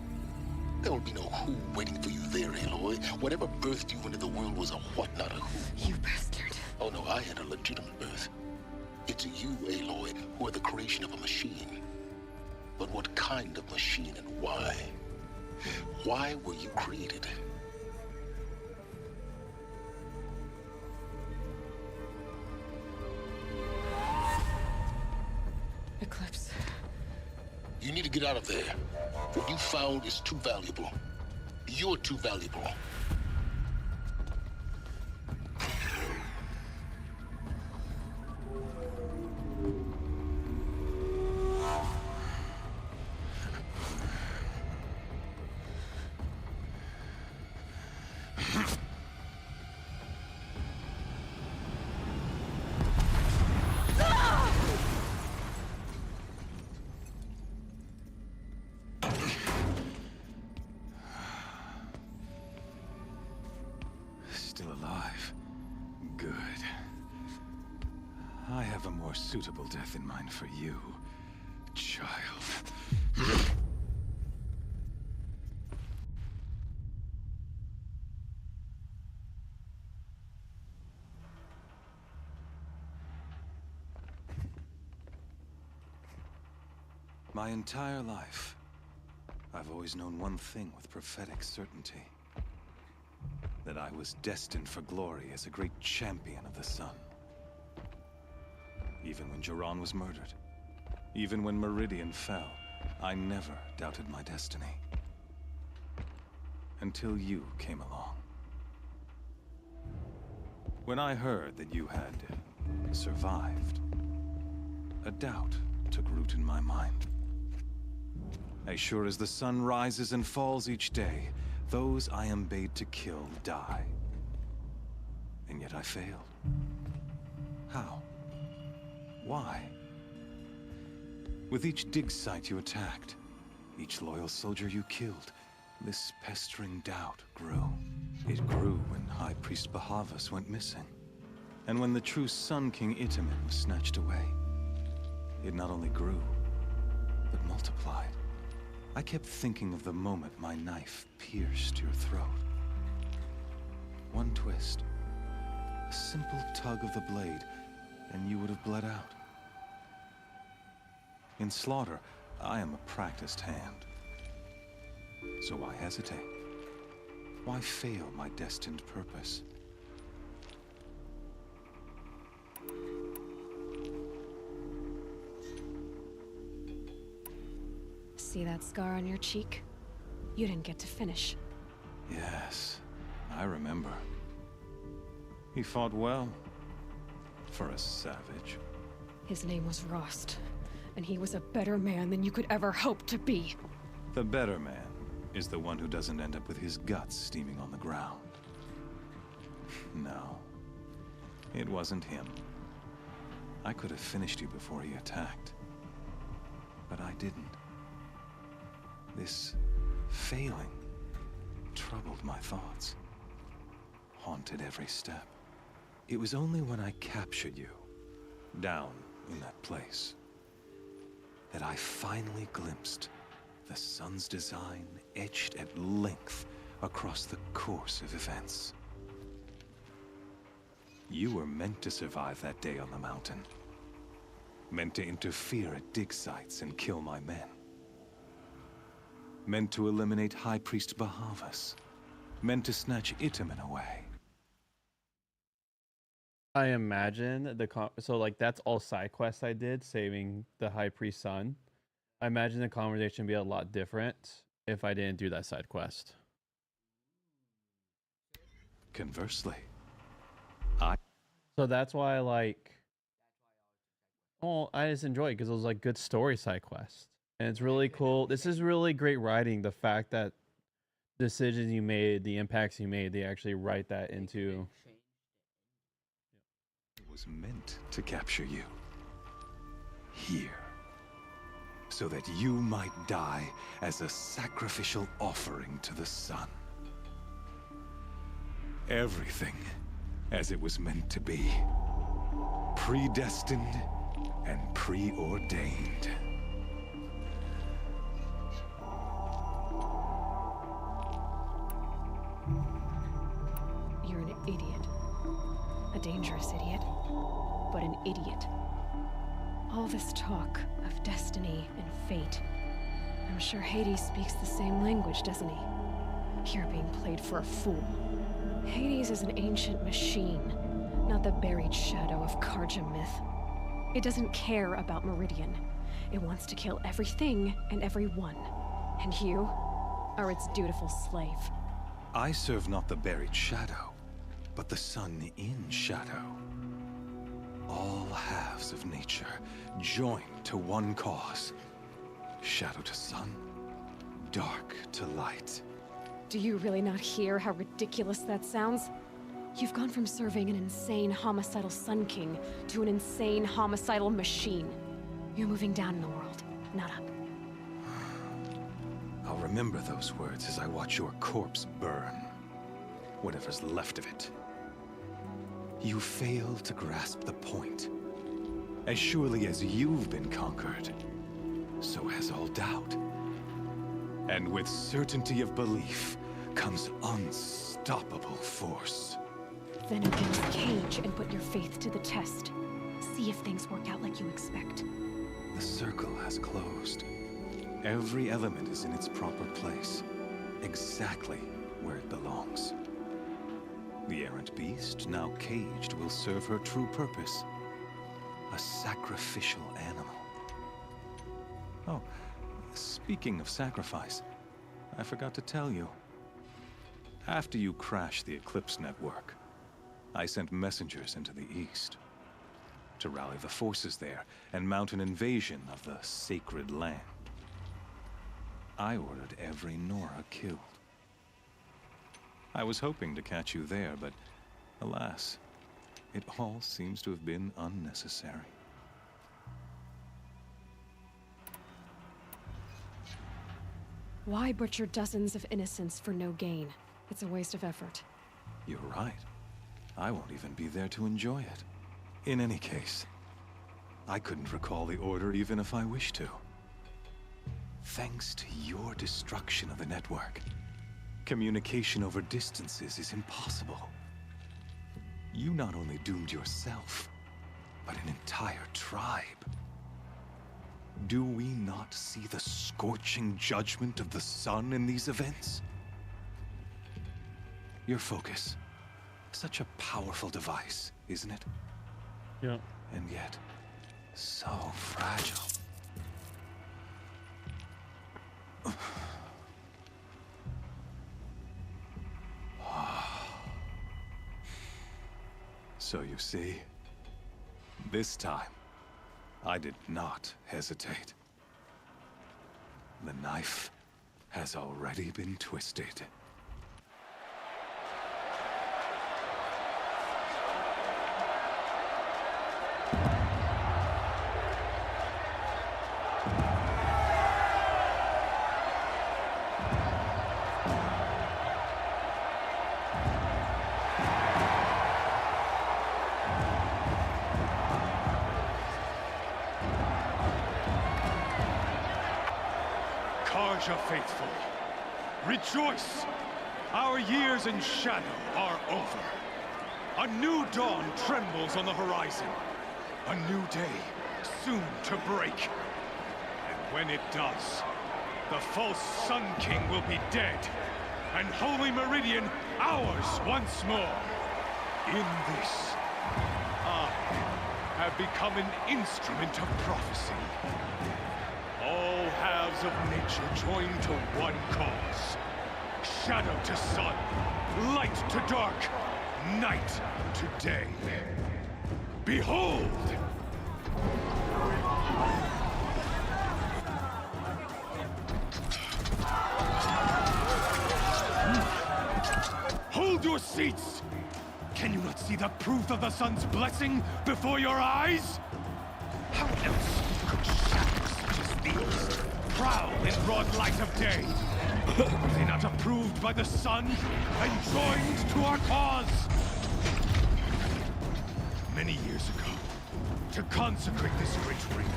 There will be no who waiting for you there, Aloy. Whatever birthed you into the world was a what, not a who. You bastard. Oh no, I had a legitimate birth. It's you, Aloy, who are the creation of a machine. But what kind of machine and why? Why were you created? Eclipse. You need to get out of there. What you found is too valuable. You're too valuable. Still alive. Good. I have a more suitable death in mind for you, child. My entire life, I've always known one thing with prophetic certainty. That I was destined for glory as a great champion of the sun. Even when Jiran was murdered, even when Meridian fell, I never doubted my destiny. Until you came along. When I heard that you had survived, a doubt took root in my mind. As sure as the sun rises and falls each day, those I am bade to kill die. And yet I failed. How? Why? With each dig site you attacked, each loyal soldier you killed, this pestering doubt grew. It grew when High Priest Bahavas went missing. And when the true Sun King Itamen was snatched away. It not only grew, but multiplied. I kept thinking of the moment my knife pierced your throat. One twist, a simple tug of the blade, and you would have bled out. In slaughter, I am a practiced hand. So why hesitate? Why fail my destined purpose? See that scar on your cheek? You didn't get to finish. Yes, I remember. He fought well. For a savage. His name was Rost, and he was a better man than you could ever hope to be. The better man is the one who doesn't end up with his guts steaming on the ground. No, it wasn't him. I could have finished you before he attacked. But I didn't. This failing troubled my thoughts, haunted every step. It was only when I captured you, down in that place, that I finally glimpsed the sun's design etched at length across the course of events. You were meant to survive that day on the mountain. Meant to interfere at dig sites and kill my men. Meant to eliminate High Priest Bahavas. Meant to snatch Itamen away. I imagine so like that's all side quests I did, saving the High Priest's son. I imagine the conversation would be a lot different if I didn't do that side quest. Conversely, so that's why I just enjoy it because it was like good story side quests. And it's really cool. This is really great writing. The fact that decisions you made, the impacts you made, they actually write that into. It was meant to capture you. Here. So that you might die as a sacrificial offering to the sun. Everything as it was meant to be. Predestined and preordained. You're an idiot. A dangerous idiot, but an idiot. All this talk of destiny and fate. I'm sure Hades speaks the same language, doesn't he? You're being played for a fool. Hades is an ancient machine, not the buried shadow of Karja myth. It doesn't care about Meridian. It wants to kill everything and everyone. And you are its dutiful slave. I serve not the buried shadow, but the sun in shadow. All halves of nature joined to one cause. Shadow to sun, dark to light. Do you really not hear how ridiculous that sounds? You've gone from serving an insane homicidal Sun King to an insane homicidal machine. You're moving down in the world, not up. I'll remember those words as I watch your corpse burn. Whatever's left of it. You fail to grasp the point. As surely as you've been conquered, so has all doubt. And with certainty of belief comes unstoppable force. Then against Cage and put your faith to the test. See if things work out like you expect. The circle has closed. Every element is in its proper place, exactly where it belongs. The errant beast, now caged, will serve her true purpose. A sacrificial animal. Oh, speaking of sacrifice, I forgot to tell you. After you crashed the Eclipse network, I sent messengers into the east to rally the forces there and mount an invasion of the sacred land. I ordered every Nora killed. I was hoping to catch you there, but alas, it all seems to have been unnecessary. Why butcher dozens of innocents for no gain? It's a waste of effort. You're right. I won't even be there to enjoy it. In any case, I couldn't recall the order even if I wished to. Thanks to your destruction of the network, communication over distances is impossible. You not only doomed yourself, but an entire tribe. Do we not see the scorching judgment of the sun in these events? Your focus. Such a powerful device, isn't it? Yeah. And yet, so fragile. So you see, this time, I did not hesitate. The knife has already been twisted. Karja faithful, rejoice! Our years in shadow are over. A new dawn trembles on the horizon. A new day soon to break. And when it does, the false Sun King will be dead, and Holy Meridian ours once more. In this, I have become an instrument of prophecy. All halves of nature join to one cause. Shadow to sun, light to dark, night to day. Behold! your seats! Can you not see the proof of the sun's blessing before your eyes? How else could shadows such as these prowl in broad light of day? Were they not approved by the sun and joined to our cause? Many years ago, to consecrate this great ring,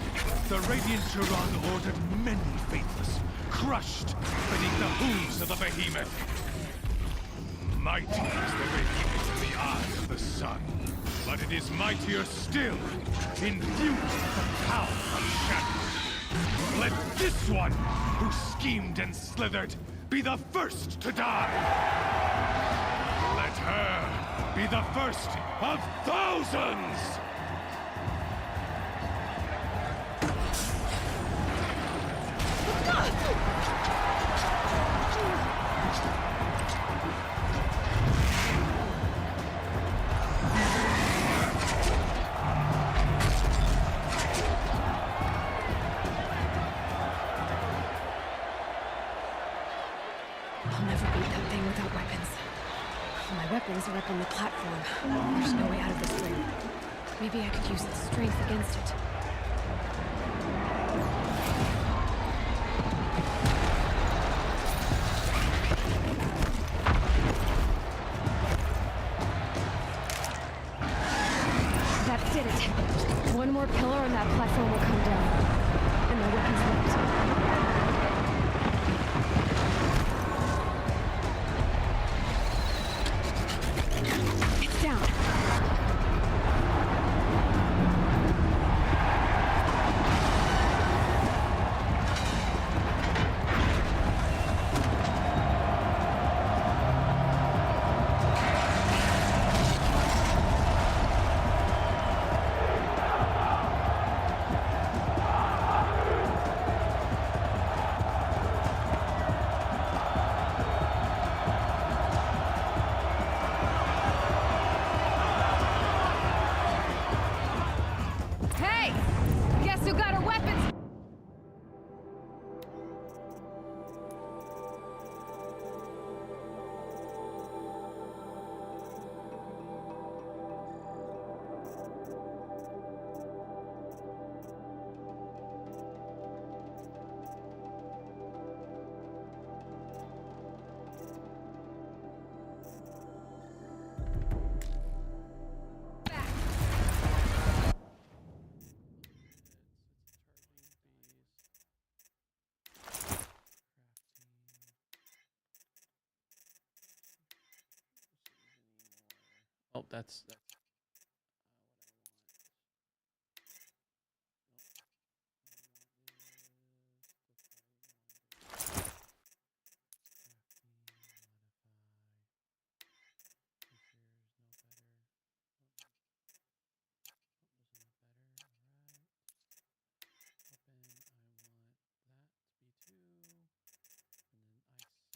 the Radiant Turan ordered many faithless, crushed beneath the hooves of the behemoth. Mighty is the behemoth in the eyes of the sun, but it is mightier still, infused with the power of shadows. Let this one, who schemed and slithered, be the first to die! Let her be the first of thousands! I'll never beat that thing without weapons. My weapons are up on the platform. There's no way out of this ring. Maybe I could use its strength against it. That did it. One more pillar and that platform will come down. And my weapon's left. Oh, that's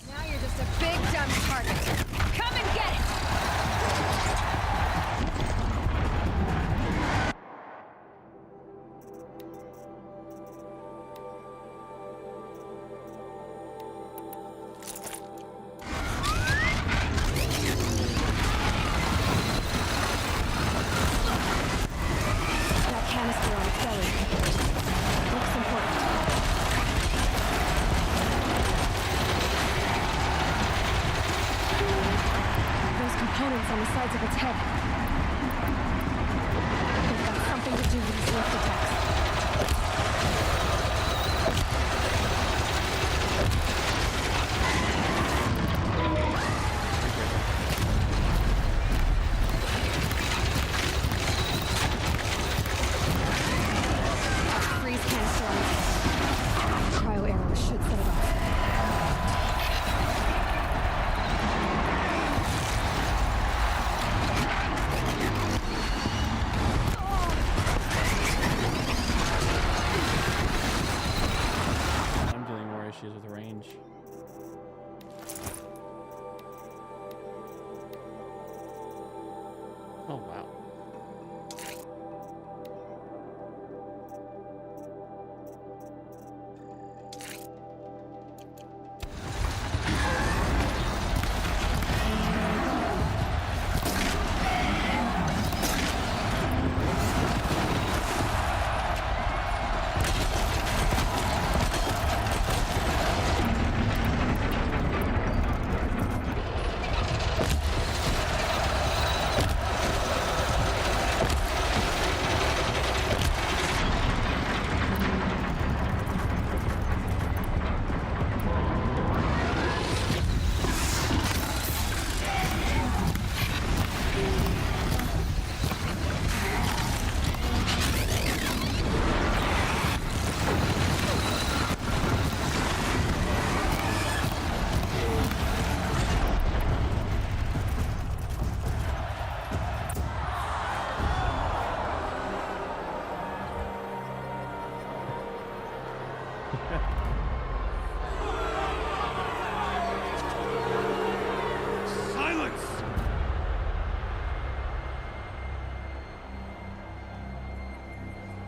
Now you're just a big dumb target. Come and get it! That canister on its belly. Looks important. Those components on the sides of its head. They've got something to do with these lift attacks. Freeze canister on its head. Cryo arrow should set it off. I'm dealing more issues with range. Oh wow.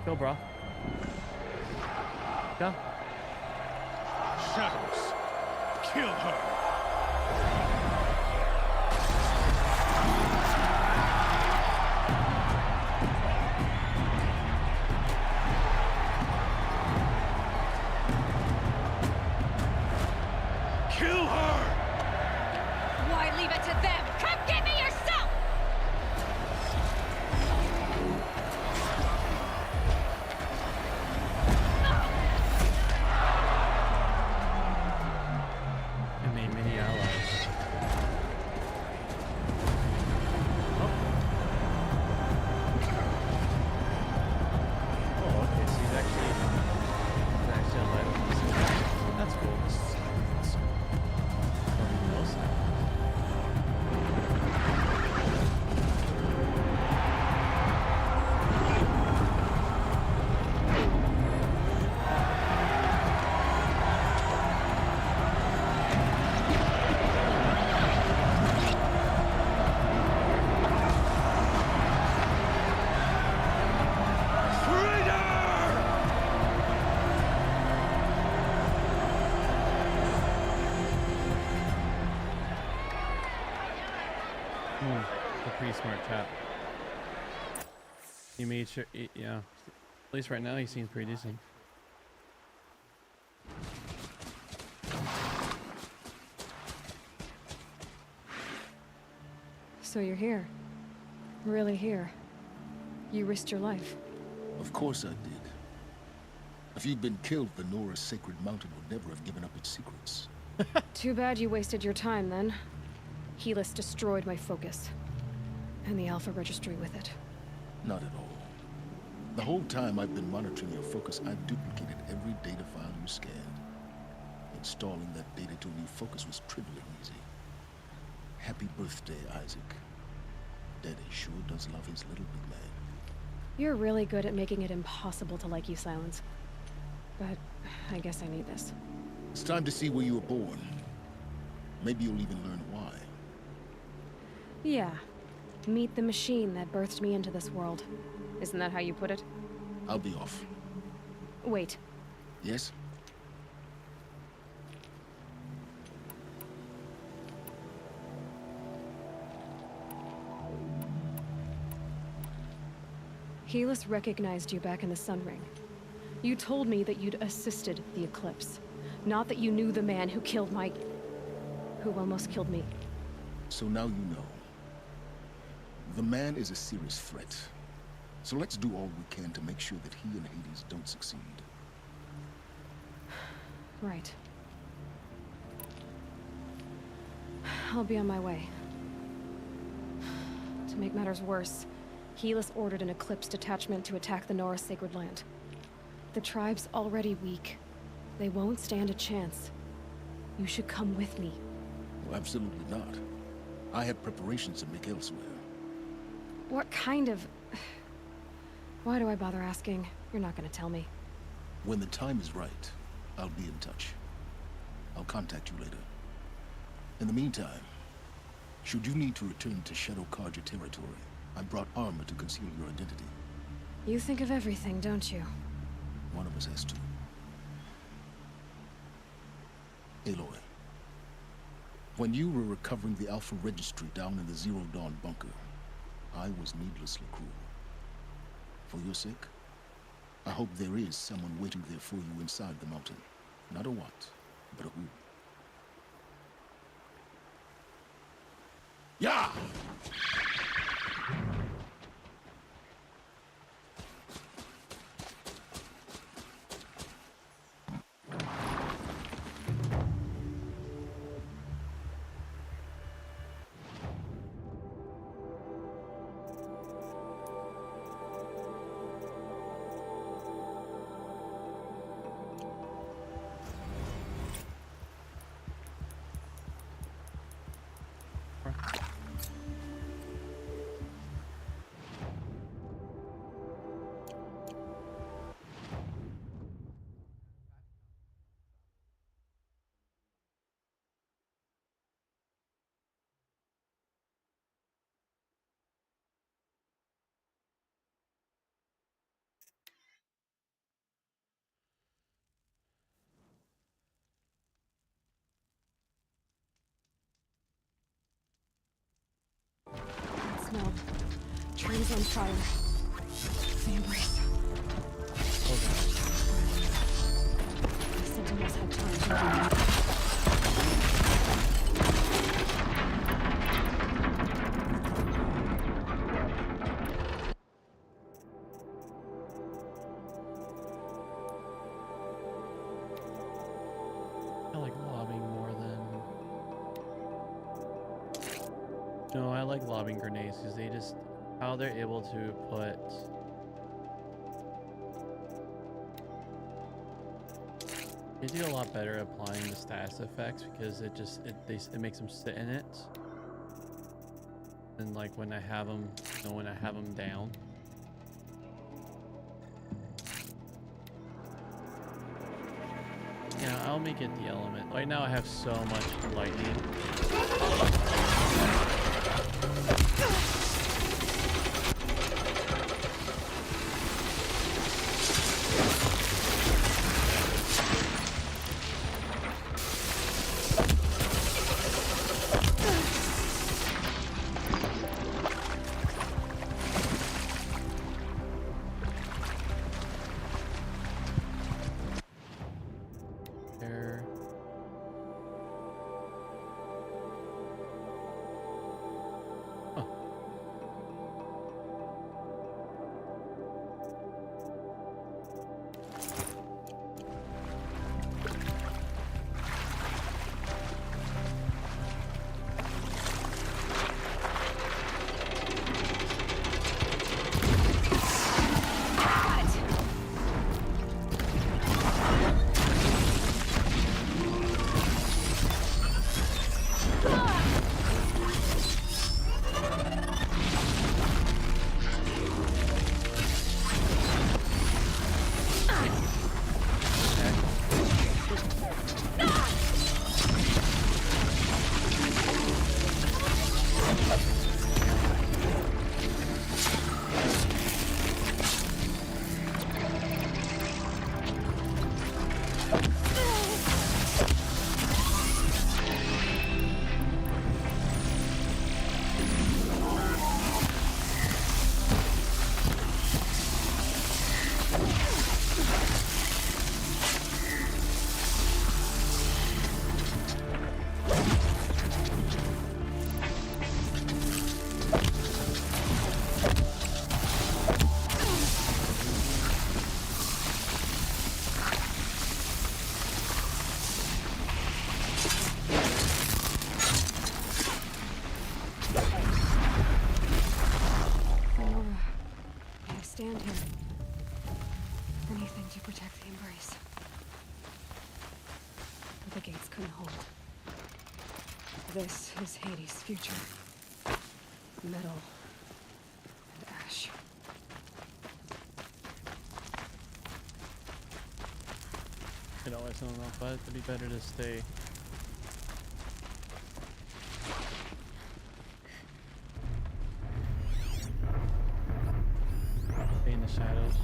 Go, bro. Go. Shadows, kill her! Kill her! Why leave it to them? Come get me yourself! I made many allies. Oh, okay, so he's actually alive. That's cool. Nobody knows that. A pretty smart chap. He made sure, yeah. At least right now he seems pretty decent. So you're here. Really here. You risked your life. Of course I did. If you'd been killed, the Nora's sacred mountain would never have given up its secrets. Too bad you wasted your time then. Helis destroyed my focus. And the Alpha Registry with it. Not at all. The whole time I've been monitoring your focus, I've duplicated every data file you scanned. Installing that data to a new focus was trivially easy. Happy birthday, Isaac. Daddy sure does love his little big man. You're really good at making it impossible to like you, Silence. But I guess I need this. It's time to see where you were born. Maybe you'll even learn why. Yeah. Meet the machine that birthed me into this world. Isn't that how you put it? I'll be off. Wait. Yes? Helis recognized you back in the Sun Ring. You told me that you'd assisted the Eclipse. Not that you knew the man who killed my... who almost killed me. So now you know. The man is a serious threat. So let's do all we can to make sure that he and Hades don't succeed. Right. I'll be on my way. To make matters worse, Helis ordered an Eclipse detachment to attack the Nora Sacred Land. The tribe's already weak. They won't stand a chance. You should come with me. Well, absolutely not. I have preparations to make elsewhere. What kind of... Why do I bother asking? You're not gonna tell me. When the time is right, I'll be in touch. I'll contact you later. In the meantime, should you need to return to Shadow Carja territory, I brought armor to conceal your identity. You think of everything, don't you? One of us has to. Aloy, when you were recovering the Alpha Registry down in the Zero Dawn bunker, I was needlessly cruel. For your sake, I hope there is someone waiting there for you inside the mountain. Not a what, but a who. Yeah! hell. Train's on fire. The embrace. Oh god. The Sentinels had time to run. I like lobbing more than... No, I like lobbing grenades because they just... How they're able to put... They do a lot better applying the status effects because it makes them sit in it. And like when I have them, you know, when I have them down. Yeah, I'll make it the element. Right now I have so much lightning. Stand here. Anything to protect the embrace. But the gates couldn't hold. This is Hades' future. Metal and ash. Could always know enough, but it'd be better to stay. In the shadows.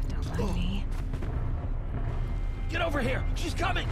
Don't let me. Get over here! She's coming!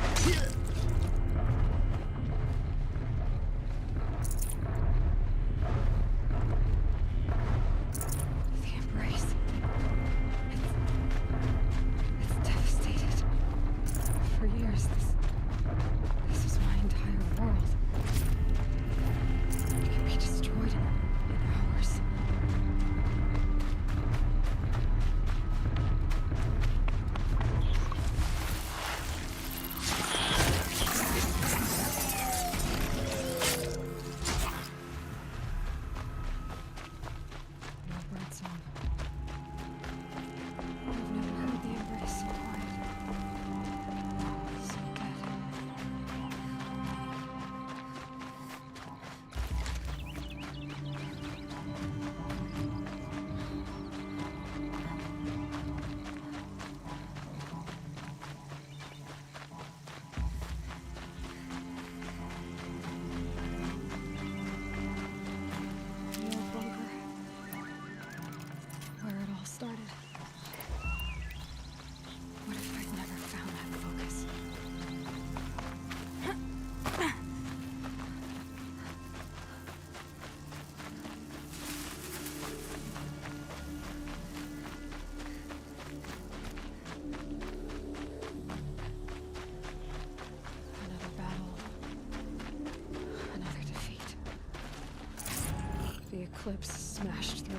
clips smashed through.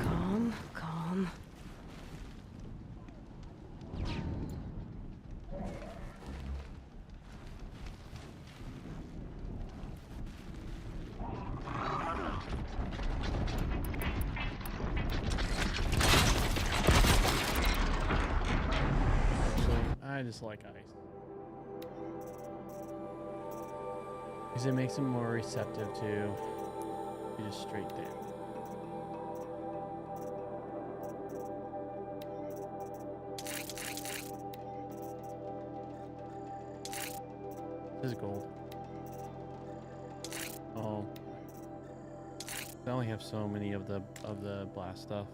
Calm, calm. I just like ice. Because it makes them more receptive to just straight down. This is gold. Oh. I only have so many of the blast stuff.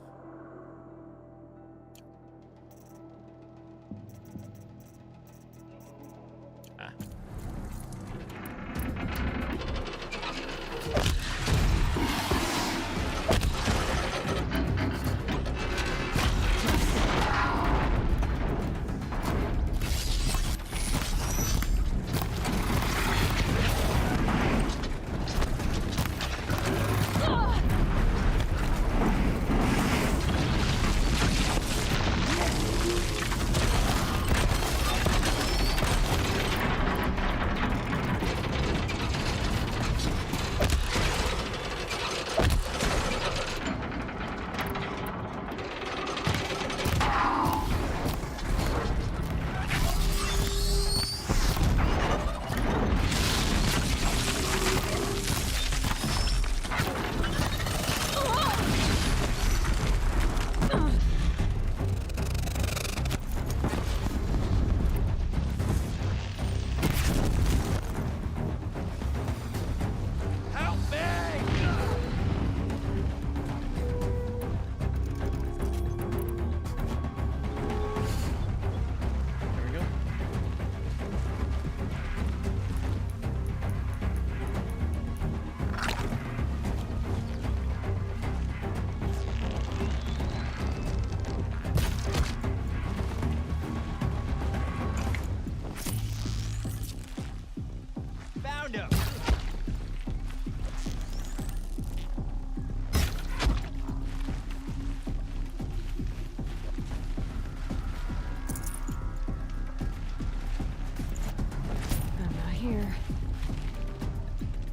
Here.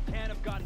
Can't have gotten.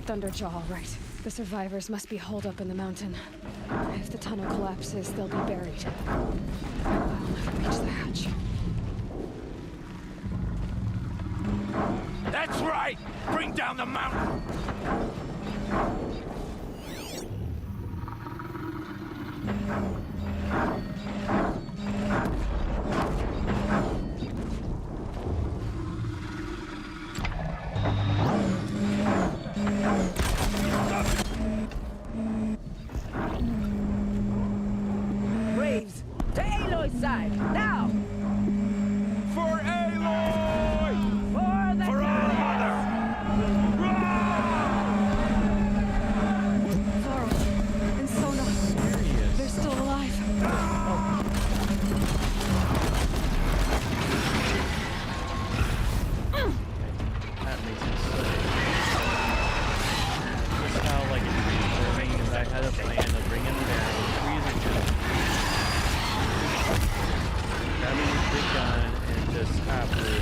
Thunderjaw, all right. The survivors must be holed up in the mountain. If the tunnel collapses, they'll be buried. I'll never reach the hatch. That's right! Bring down the mountain! Braves, to Aloy's side, now! For Aloy! For the For our mother! Varl and Sona. They're still alive. That makes it so. Just how like it's reassuring is I had a plan to bring him down, freezing him, grabbing his big gun, and just absolutely.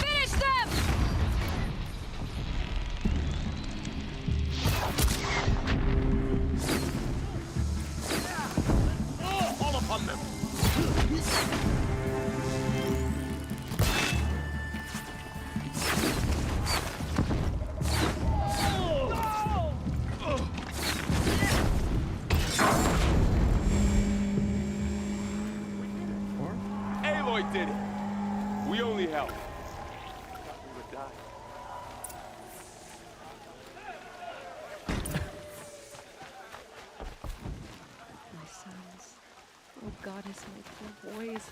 Finish them! All upon them! Aloy did it! We only helped. We would die. My sons. Oh, goddess, my poor boys.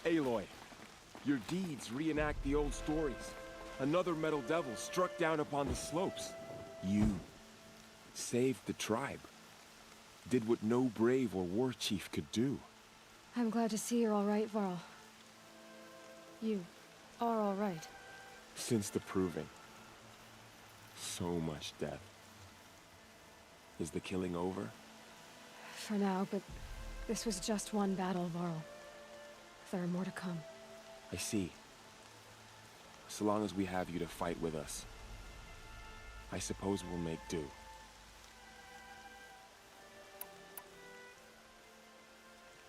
Aloy, your deeds reenact the old stories. Another metal devil struck down upon the slopes. You saved the tribe. Did what no brave or war chief could do. I'm glad to see you're all right, Varl. You are all right. Since the proving. So much death. Is the killing over? For now, but this was just one battle, Varl. There are more to come. I see. So long as we have you to fight with us, I suppose we'll make do.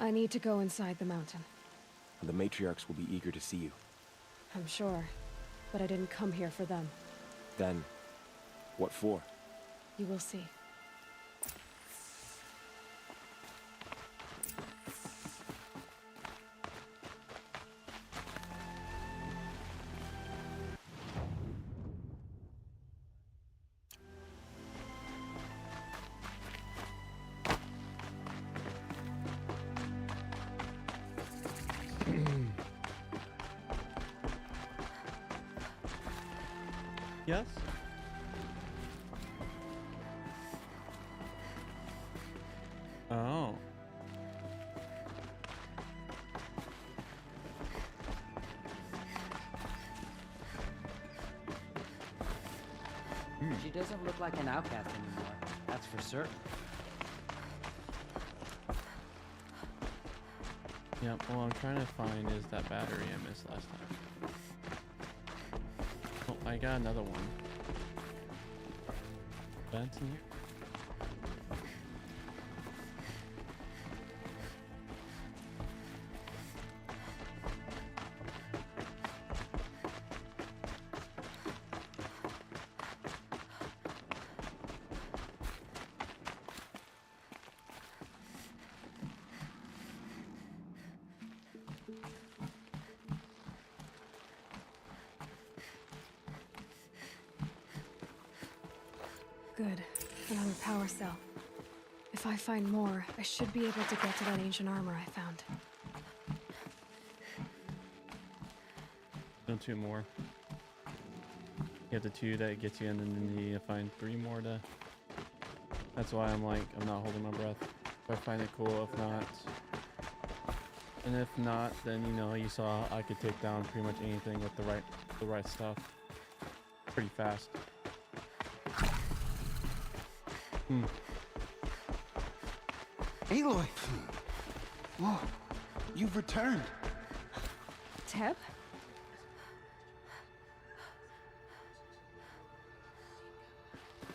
I need to go inside the mountain. The matriarchs will be eager to see you. I'm sure, but I didn't come here for them. Then, what for? You will see. Yes? Oh. She doesn't look like an outcast anymore. That's for certain. Yep, well, I'm trying to find is that battery I missed last time. Oh, I got another one. Vents in it. Good. Another power cell. If I find more, I should be able to get to that ancient armor I found. No, 2 more. You have the 2 that gets you in, and then you need to find 3 more to... That's why I'm like, I'm not holding my breath. If I find it cool, if not... And if not, then you know, you saw I could take down pretty much anything with the right stuff. Pretty fast. Aloy! Whoa, you've returned. Teb?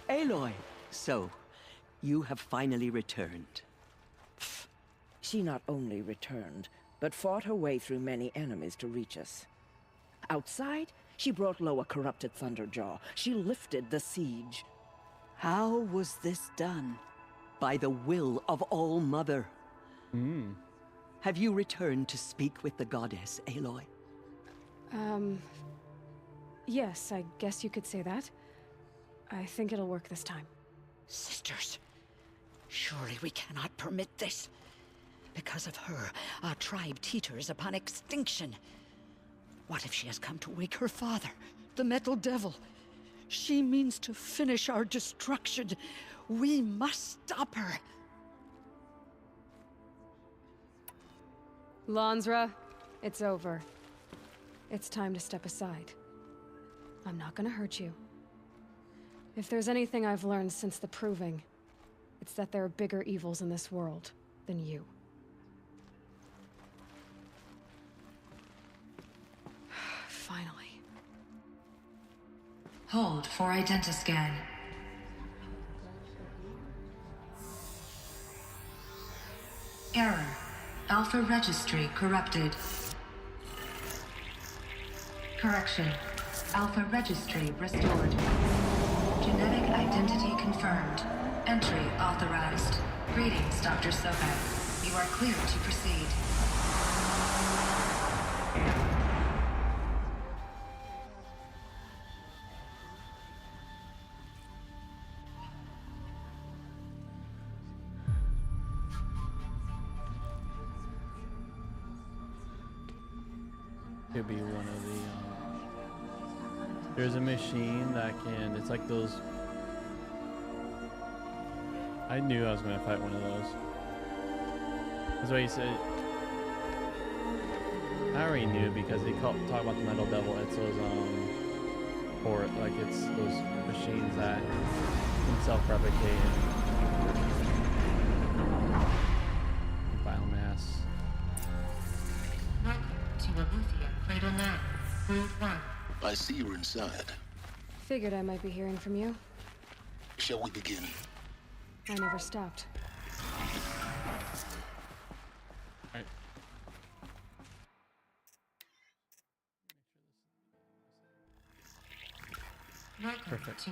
Aloy! So, you have finally returned. She not only returned, but fought her way through many enemies to reach us. Outside, she brought low a corrupted Thunderjaw. She lifted the siege. How was this done? By the will of All-Mother. Have you returned to speak with the goddess, Aloy? Yes, I guess you could say that. I think it'll work this time. Sisters, surely we cannot permit this. Because of her, our tribe teeters upon extinction. What if she has come to wake her father, the Metal Devil? She means to finish our destruction. We must stop her. Lansra, it's over. It's time to step aside. I'm not gonna hurt you. If there's anything I've learned since the Proving, it's that there are bigger evils in this world than you. Finally. Hold for identiscan. Error. Alpha registry corrupted. Correction. Alpha registry restored. Genetic identity confirmed. Entry authorized. Greetings, Dr. Sobek. You are clear to proceed. Could be one of the there's a machine that can, it's like those, I knew I was going to fight one of those. That's why he said, I already knew because they talk about the Metal Devil. It's those or like it's those machines that can self-replicate and biomass. I see you're inside. Figured I might be hearing from you. Shall we begin? I never stopped. Perfect.